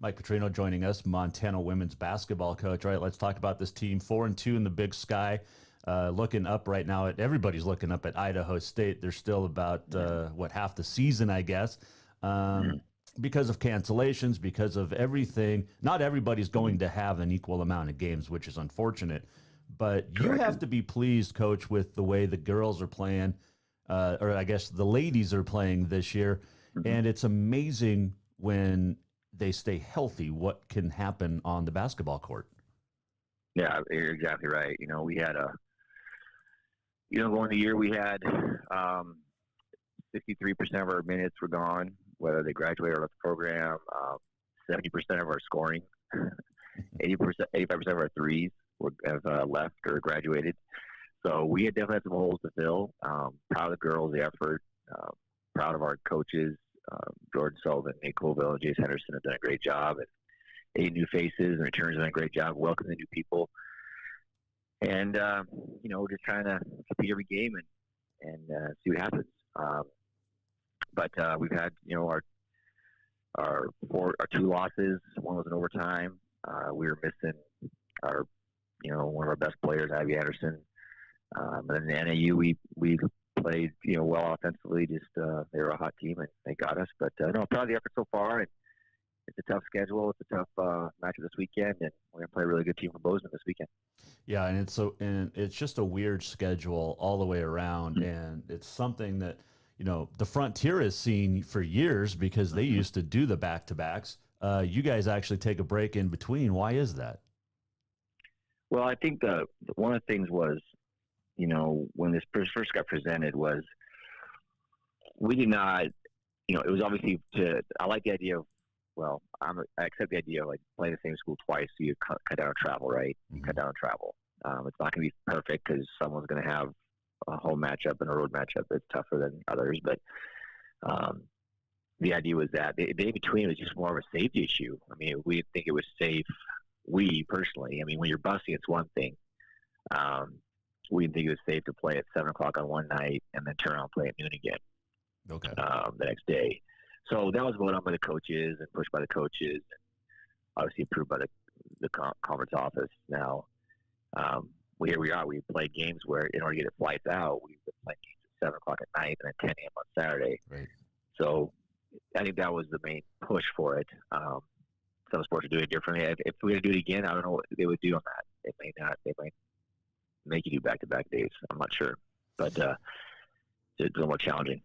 [SPEAKER 10] Mike Petrino joining us, Montana women's basketball coach. All right, let's talk about this team. 4-2 in the Big Sky. Looking up right now everybody's looking up at Idaho State. They're still about half the season, I guess. Because of cancellations, because of everything. Not everybody's going to have an equal amount of games, which is unfortunate. But you have to be pleased, Coach, with the way the girls are playing, or I guess the ladies are playing this year. And it's amazing when they stay healthy what can happen on the basketball court.
[SPEAKER 6] Yeah, you're exactly right. We had going the year, we had 63% of our minutes were gone, whether they graduated or left the program. 70% of our scoring, 85% of our threes have left or graduated. So we had definitely had some holes to fill. Proud of the girls, the effort. Proud of our coaches, Jordan Sullivan, Nate Colville, and Jace Henderson have done a great job. And 8 new faces and returns have done a great job welcoming new people. And we're just trying to compete every game and see what happens. But we've had our 2 losses. One was in overtime. We were missing our one of our best players, Abby Anderson. And then the NAU, we played well offensively. Just they were a hot team and they got us. But no, proud of the effort so far. And it's a tough schedule. It's a tough match this weekend, and we're gonna play a really good team from Bozeman this weekend.
[SPEAKER 10] Yeah, and it's just a weird schedule all the way around, and it's something that the Frontier has seen for years because they used to do the back-to-backs. You guys actually take a break in between. Why is that?
[SPEAKER 6] Well, I think one of the things was, when this first got presented was we did not, it was obviously I like the idea of, I accept the idea of like playing the same school twice, so you cut down on travel, right? You cut down on travel. It's not going to be perfect because someone's going to have a home matchup and a road matchup that's tougher than others. But the idea was that the in-between was just more of a safety issue. I mean, we didn't think it was safe. We personally, I mean, when you're busing, it's one thing. We didn't think it was safe to play at 7 o'clock on one night and then turn around and play at noon again.
[SPEAKER 10] Okay.
[SPEAKER 6] The next day. So that was voted on by the coaches and pushed by the coaches, and obviously approved by the conference office. Now, here we are. We played games where, in order to get flights out, we've been playing games at 7 o'clock at night and then 10 a.m. on Saturday.
[SPEAKER 10] Right.
[SPEAKER 6] So I think that was the main push for it. Some sports are doing it differently. If we were to do it again, I don't know what they would do on that. They may not. They might make you do back-to-back days. I'm not sure. But it's a little more challenging.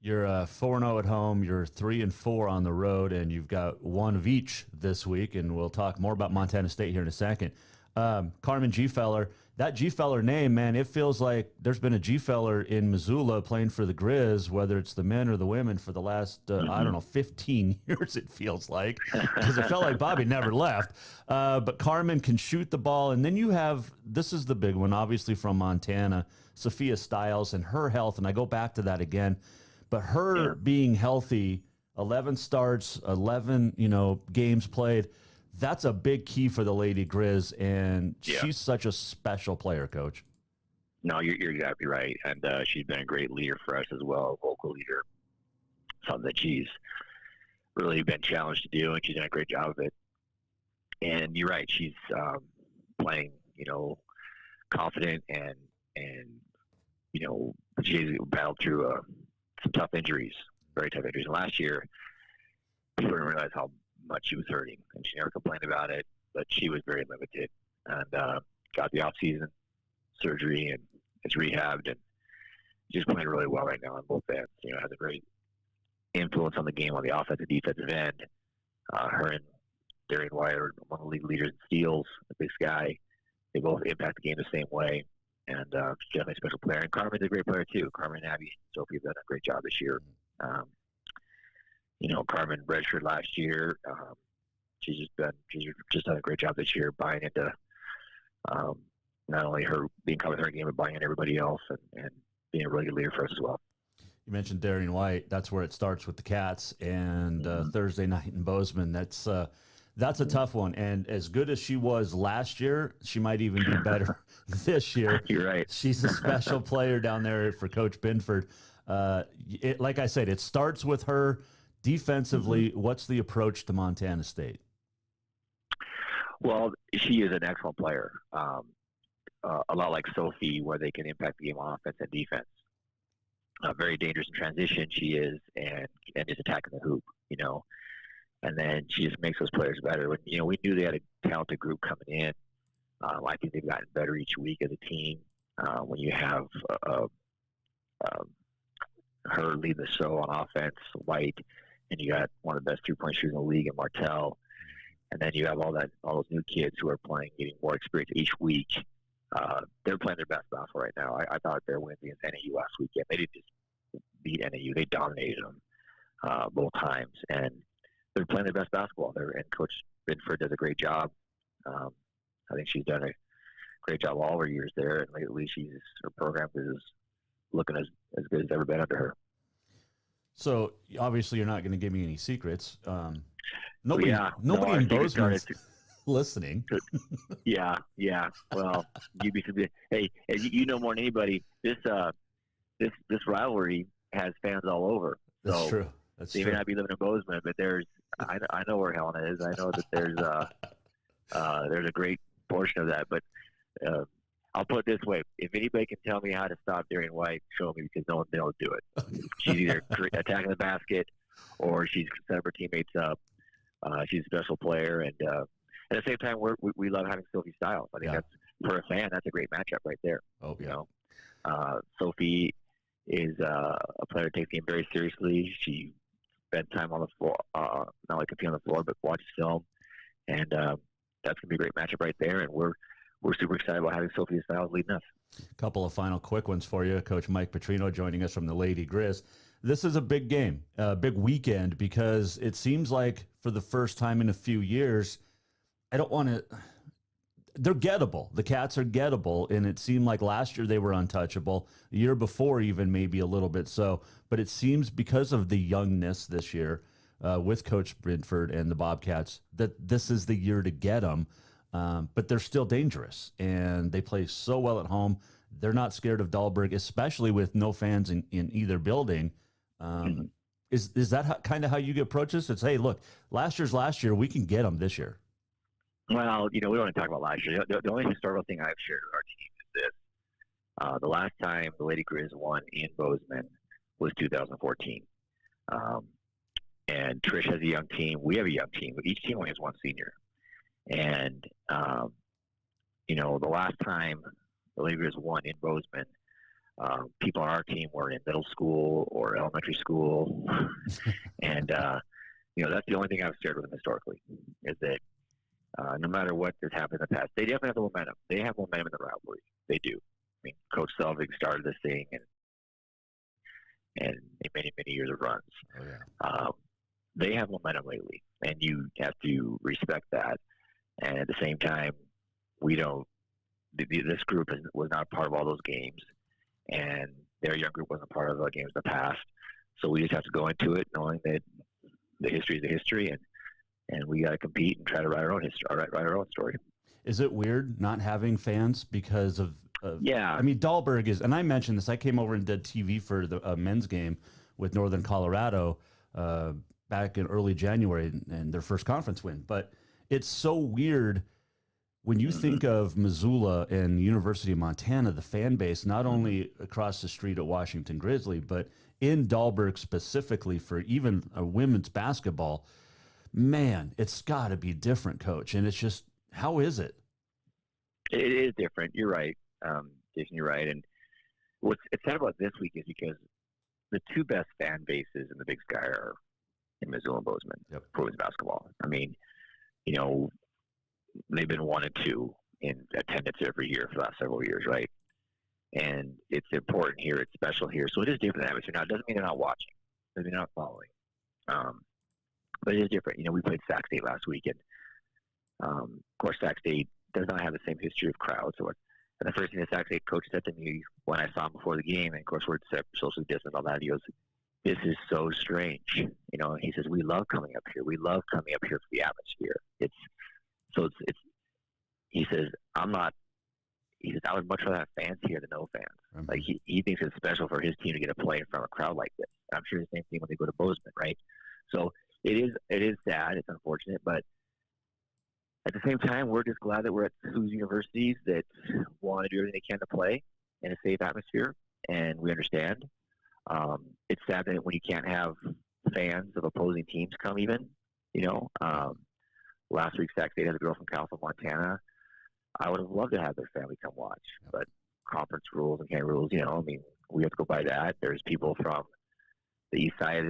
[SPEAKER 10] You're 4-0 at home. You're 3-4 on the road, and you've got one of each this week. And we'll talk more about Montana State here in a second. Carmen Gfeller, that Gfeller name, man, it feels like there's been a Gfeller in Missoula playing for the Grizz, whether it's the men or the women, for the last, 15 years, it feels like, because it felt like Bobby never left. But Carmen can shoot the ball. And then you have, this is the big one, obviously from Montana, Sophia Stiles and her health. And I go back to that again. But her being healthy, 11 starts, 11, games played, that's a big key for the Lady Grizz, and she's such a special player, Coach.
[SPEAKER 6] No, you're exactly right, and she's been a great leader for us as well, a vocal leader, something that she's really been challenged to do, and she's done a great job of it. And you're right, she's playing, confident, and she's battled through some tough injuries, very tough injuries. And last year, people didn't realize how much she was hurting, and she never complained about it, but she was very limited, and got the off-season surgery and is rehabbed, and she's playing really well right now on both ends. Has a great influence on the game on the offensive, defensive end. Her and Darian White are one of the league leaders in steals, a big guy. They both impact the game the same way, and she's definitely a special player. And Carmen's a great player too. Carmen and Abby and Sophie have done a great job this year. Carmen redshirted last year. She's just done a great job this year, buying into not only her being confident in her game, but buying in everybody else and being a really good leader for us as well.
[SPEAKER 10] You mentioned Darian White. That's where it starts with the Cats, and Thursday night in Bozeman. That's a tough one. And as good as she was last year, she might even be better this year.
[SPEAKER 6] You're right.
[SPEAKER 10] She's a special player down there for Coach Binford. Like I said, it starts with her. Defensively, what's the approach to Montana State?
[SPEAKER 6] Well, she is an excellent player. A lot like Sophie, where they can impact the game on offense and defense. Very dangerous in transition, she is, and just attacking the hoop, And then she just makes those players better. When, we knew they had a talented group coming in. I think they've gotten better each week as a team. When you have her lead the show on offense, White, and you got one of the best three-point shooters in the league in Martell, and then you have all those new kids who are playing, getting more experience each week. They're playing their best basketball right now. I thought their win against NAU last weekend, they didn't just beat NAU; they dominated them both times, and they're playing their best basketball. And Coach Binford does a great job. I think she's done a great job all her years there, and lately her program is looking as good as ever been under her.
[SPEAKER 10] So obviously, you're not going to give me any secrets. Nobody in Bozeman listening.
[SPEAKER 6] Yeah. Well, hey, you know more than anybody. This rivalry has fans all over.
[SPEAKER 10] That's
[SPEAKER 6] so
[SPEAKER 10] true.
[SPEAKER 6] They may not be living in Bozeman, but I know where Helena is. I know that there's a great portion of that. But I'll put it this way: if anybody can tell me how to stop Darian White, show me, because no one will do it. She's either attacking the basket or she's setting her teammates up. She's a special player, and at the same time, we love having Sophie Styles. I think that's, for a fan, that's a great matchup right there.
[SPEAKER 10] Oh, yeah.
[SPEAKER 6] You know, Sophie is a player who takes the game very seriously. She spends time on the floor, not only competing on the floor, but watches film, and that's gonna be a great matchup right there. And we're super excited about having Sophie Styles leading us.
[SPEAKER 10] A couple of final quick ones for you. Coach Mike Petrino joining us from the Lady Grizz. This is a big game, a big weekend, because it seems like for the first time in a few years, they're gettable. The Cats are gettable, and it seemed like last year they were untouchable. The year before even maybe a little bit so. But it seems because of the youngness this year with Coach Bridford and the Bobcats that this is the year to get them. But they're still dangerous, and they play so well at home. They're not scared of Dahlberg, especially with no fans in either building. Is that kind of how you approach this? It's, hey, look, last year, we can get them this year.
[SPEAKER 6] Well, we don't want to talk about last year. The only historical thing I've shared with our team is this. The last time the Lady Grizz won in Bozeman was 2014. And Trish has a young team. We have a young team, but each team only has one senior. And, the last time the Lady Grizz won in Bozeman, people on our team were in middle school or elementary school. And, that's the only thing I've shared with them historically, is that no matter what has happened in the past, they definitely have the momentum. They have momentum in the rivalry. They do. I mean, Coach Selvig started this thing and many, many years of runs.
[SPEAKER 10] Oh, yeah.
[SPEAKER 6] They have momentum lately, and you have to respect that. And at the same time, we don't. This group was not part of all those games, and their young group wasn't part of the games in the past. So we just have to go into it knowing that the history is the history, and we got to compete and try to write our own history, write our own story.
[SPEAKER 10] Is it weird not having fans because of
[SPEAKER 6] yeah?
[SPEAKER 10] I mean, Dahlberg is, and I mentioned this. I came over and did TV for the men's game with Northern Colorado back in early January, and their first conference win. But it's so weird when you think of Missoula and University of Montana, the fan base, not only across the street at Washington Grizzly, but in Dahlberg specifically for even women's basketball. Man, it's got to be different, Coach. And it's just, how is it?
[SPEAKER 6] It is different. You're right, Jason. You're right. And what's sad about this week is because the two best fan bases in the Big Sky are in Missoula and Bozeman for women's basketball. I mean, they've been 1 and 2 in attendance every year for the last several years, right? And it's important here. It's special here. So it is different atmosphere. Now, it doesn't mean they're not watching. It doesn't mean they're not following. But it is different. We played Sac State last week, and of course, Sac State does not have the same history of crowds. So, and the first thing the Sac State coach said to me when I saw him before the game, and of course, we're socially distant and all that, he goes, "This is so strange." He says, "We love coming up here. We love coming up here for the atmosphere." He says, He says, "I would much rather have fans here than no fans." Mm-hmm. Like he thinks it's special for his team to get a play in front of a crowd like this. I'm sure the same thing when they go to Bozeman, right? So it is sad, it's unfortunate, but at the same time, we're just glad that we're at two universities that want to do everything they can to play in a safe atmosphere, and we understand. It's sad that when you can't have fans of opposing teams come even, last week Sac State had a girl from California, Montana. I would have loved to have their family come watch, but conference rules and camp rules, we have to go by that. There's people from the east side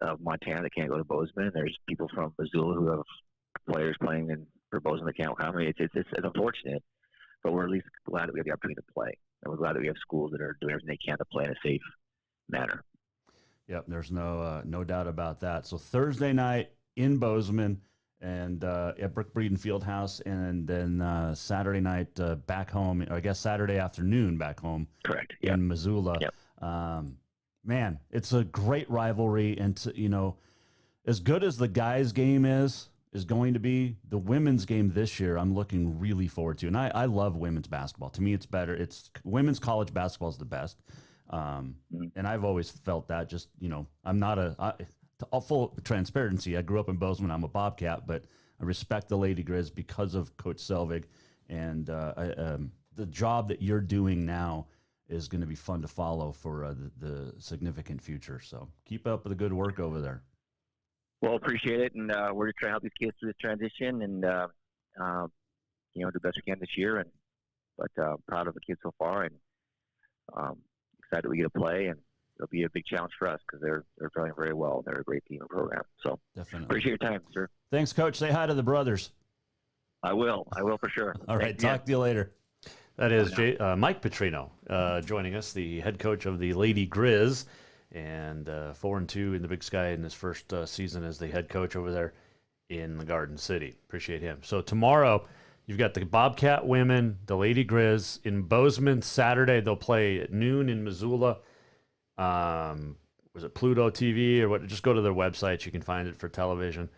[SPEAKER 6] of Montana that can't go to Bozeman. There's people from Missoula who have players playing for Bozeman that can't come. It's unfortunate, but we're at least glad that we have the opportunity to play, and we're glad that we have schools that are doing everything they can to play in a safe manner.
[SPEAKER 10] Yep, there's no doubt about that. So Thursday night in Bozeman, and at Brick Breeden Fieldhouse, and then Saturday night back home, I guess Saturday afternoon back home.
[SPEAKER 6] Correct.
[SPEAKER 10] In Missoula.
[SPEAKER 6] Yep.
[SPEAKER 10] Man, it's a great rivalry, and as good as the guys' game is, is going to be the women's game this year. I'm looking really forward to, and I love women's basketball. To me, it's better. It's women's college basketball is the best, and I've always felt that. Just I'm not full transparency. I grew up in Bozeman. I'm a Bobcat, but I respect the Lady Grizz because of Coach Selvig, and the job that you're doing now is going to be fun to follow for the significant future. So keep up with the good work over there.
[SPEAKER 6] Well, appreciate it, and we're just trying to help these kids through this transition, and do the best we can this year. But proud of the kids so far, and excited we get to play, and it'll be a big challenge for us because they're playing very well. They're a great team and program. So
[SPEAKER 10] definitely
[SPEAKER 6] appreciate your time, sir.
[SPEAKER 10] Thanks, Coach. Say hi to the brothers.
[SPEAKER 6] I will for sure.
[SPEAKER 10] All right, talk to you later.
[SPEAKER 8] That is Mike Petrino joining us, the head coach of the Lady Grizz, and 4-2 in the Big Sky in his first season as the head coach over there in the Garden City. Appreciate him. So tomorrow, you've got the Bobcat women, the Lady Grizz in Bozeman. Saturday, they'll play at noon in Missoula. Was it Pluto TV or what? Just go to their website. You can find it for television.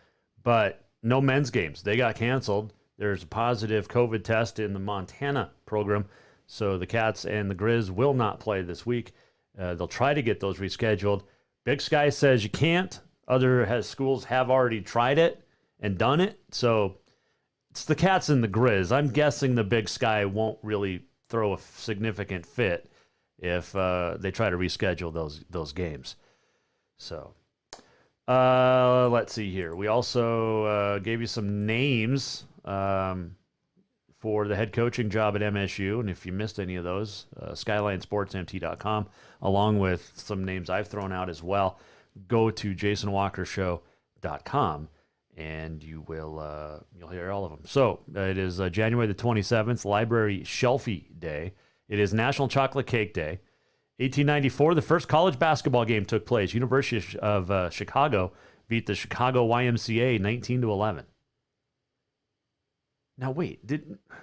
[SPEAKER 8] But no men's games. They got canceled. There's a positive COVID test in the Montana program, so the Cats and the Grizz will not play this week. They'll try to get those rescheduled. Big Sky says you can't. Other schools have already tried it and done it, so it's the Cats and the Grizz. I'm guessing the Big Sky won't really throw a significant fit if they try to reschedule those games. So let's see here. We also gave you some names for the head coaching job at MSU, and if you missed any of those, SkylineSportsMT.com, along with some names I've thrown out as well. Go to JasonWalkerShow.com, and you'll hear all of them. So it is January the 27th, Library Shelfie Day. It is National Chocolate Cake Day. 1894, the first college basketball game took place. University of Chicago beat the Chicago YMCA 19-11. Now wait,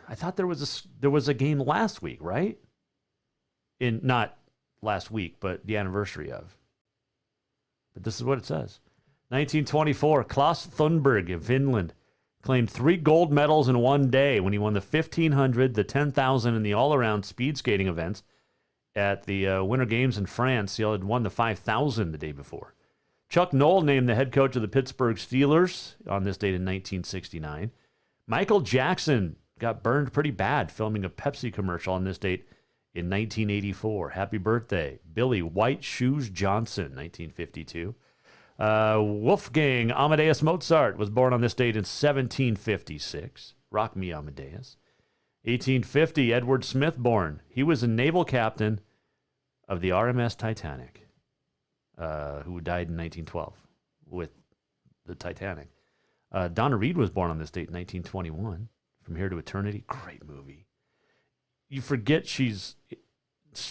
[SPEAKER 8] I thought there was a game last week, right? Not last week, but the anniversary of. But this is what it says. 1924, Klaus Thunberg of Finland claimed 3 gold medals in one day when he won the 1500, the 10,000, and the all-around speed skating events at the Winter Games in France. He had won the 5,000 the day before. Chuck Noll named the head coach of the Pittsburgh Steelers on this date in 1969. Michael Jackson got burned pretty bad filming a Pepsi commercial on this date in 1984. Happy birthday, Billy White Shoes Johnson, 1952. Wolfgang Amadeus Mozart was born on this date in 1756. Rock me, Amadeus. 1850, Edward Smith born. He was a naval captain of the RMS Titanic, who died in 1912 with the Titanic. Donna Reed was born on this date in 1921. From Here to Eternity, great movie. You forget she's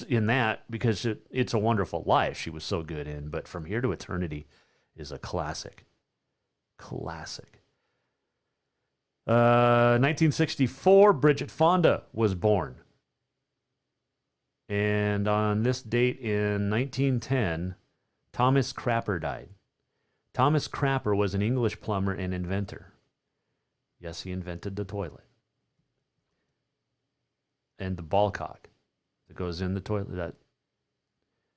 [SPEAKER 8] in that because It's a Wonderful Life she was so good in, but From Here to Eternity is a classic. Classic. 1964, Bridget Fonda was born. And on this date in 1910, Thomas Crapper died. Thomas Crapper was an English plumber and inventor. Yes, he invented the toilet. And the ball cock that goes in the toilet.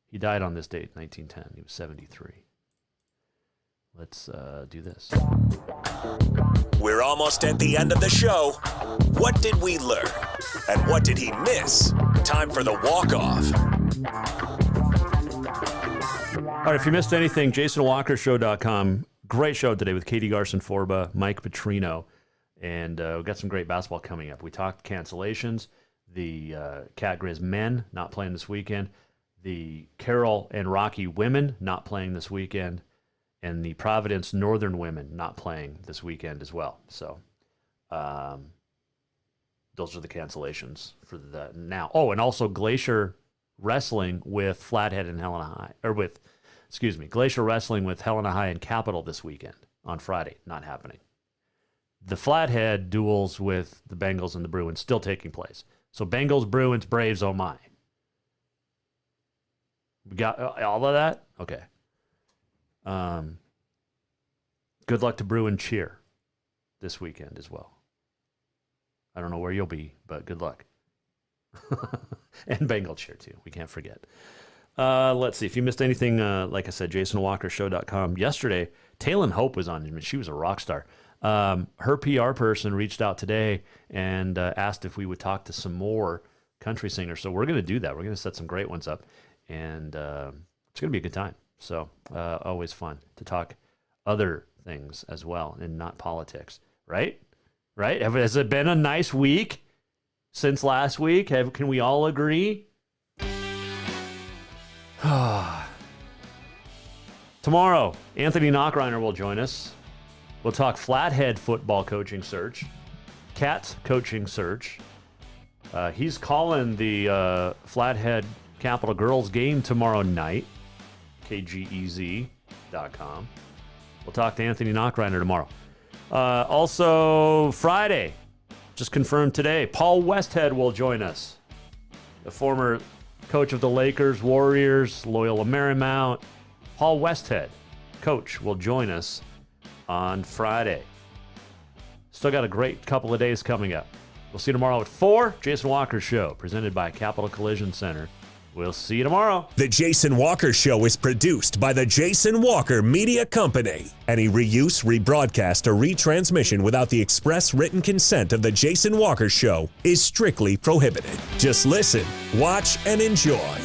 [SPEAKER 8] He died on this date, 1910. He was 73. Let's do this.
[SPEAKER 1] We're almost at the end of the show. What did we learn? And what did he miss? Time for the walk-off.
[SPEAKER 8] All right, if you missed anything, JasonWalkerShow.com. Great show today with Katie Garson-Forba, Mike Petrino, and we've got some great basketball coming up. We talked cancellations, the Cat Grizz men not playing this weekend, the Carroll and Rocky women not playing this weekend, and the Providence Northern women not playing this weekend as well. So those are the cancellations for the now. Oh, and also Glacier Wrestling with Flathead and Helena High, Glacier Wrestling with Helena High and Capital this weekend on Friday, not happening. The Flathead duels with the Bengals and the Bruins still taking place. So Bengals, Bruins, Braves, oh my. We got all of that? Okay. Good luck to Bruin Cheer. this weekend as well. I don't know where you'll be, but good luck. And Bengal cheer, too. We can't forget. Let's see. If you missed anything, like I said, JasonWalkerShow.com. Yesterday, Taylin Hope was on. I mean, she was a rock star. Her PR person reached out today and asked if we would talk to some more country singers. So we're going to do that. We're going to set some great ones up. And it's going to be a good time. So always fun to talk other things as well and not politics. Right? Right? Has it been a nice week since last week? Can we all agree? Tomorrow, Anthony Knockreiner will join us. We'll talk Flathead football coaching search, Cats coaching search. He's calling the Flathead Capital Girls game tomorrow night, KGEZ.com. We'll talk to Anthony Knockreiner tomorrow. Also, Friday, just confirmed today, Paul Westhead will join us. The former coach of the Lakers, Warriors, Loyola Marymount. Paul Westhead, coach, will join us on Friday. Still got a great couple of days coming up. We'll see you tomorrow at 4. Jason Walker Show, presented by Capital Collision Center. We'll see you tomorrow.
[SPEAKER 1] The Jason Walker Show is produced by the Jason Walker Media Company. Any reuse, rebroadcast, or retransmission without the express written consent of the Jason Walker Show is strictly prohibited. Just listen, watch, and enjoy.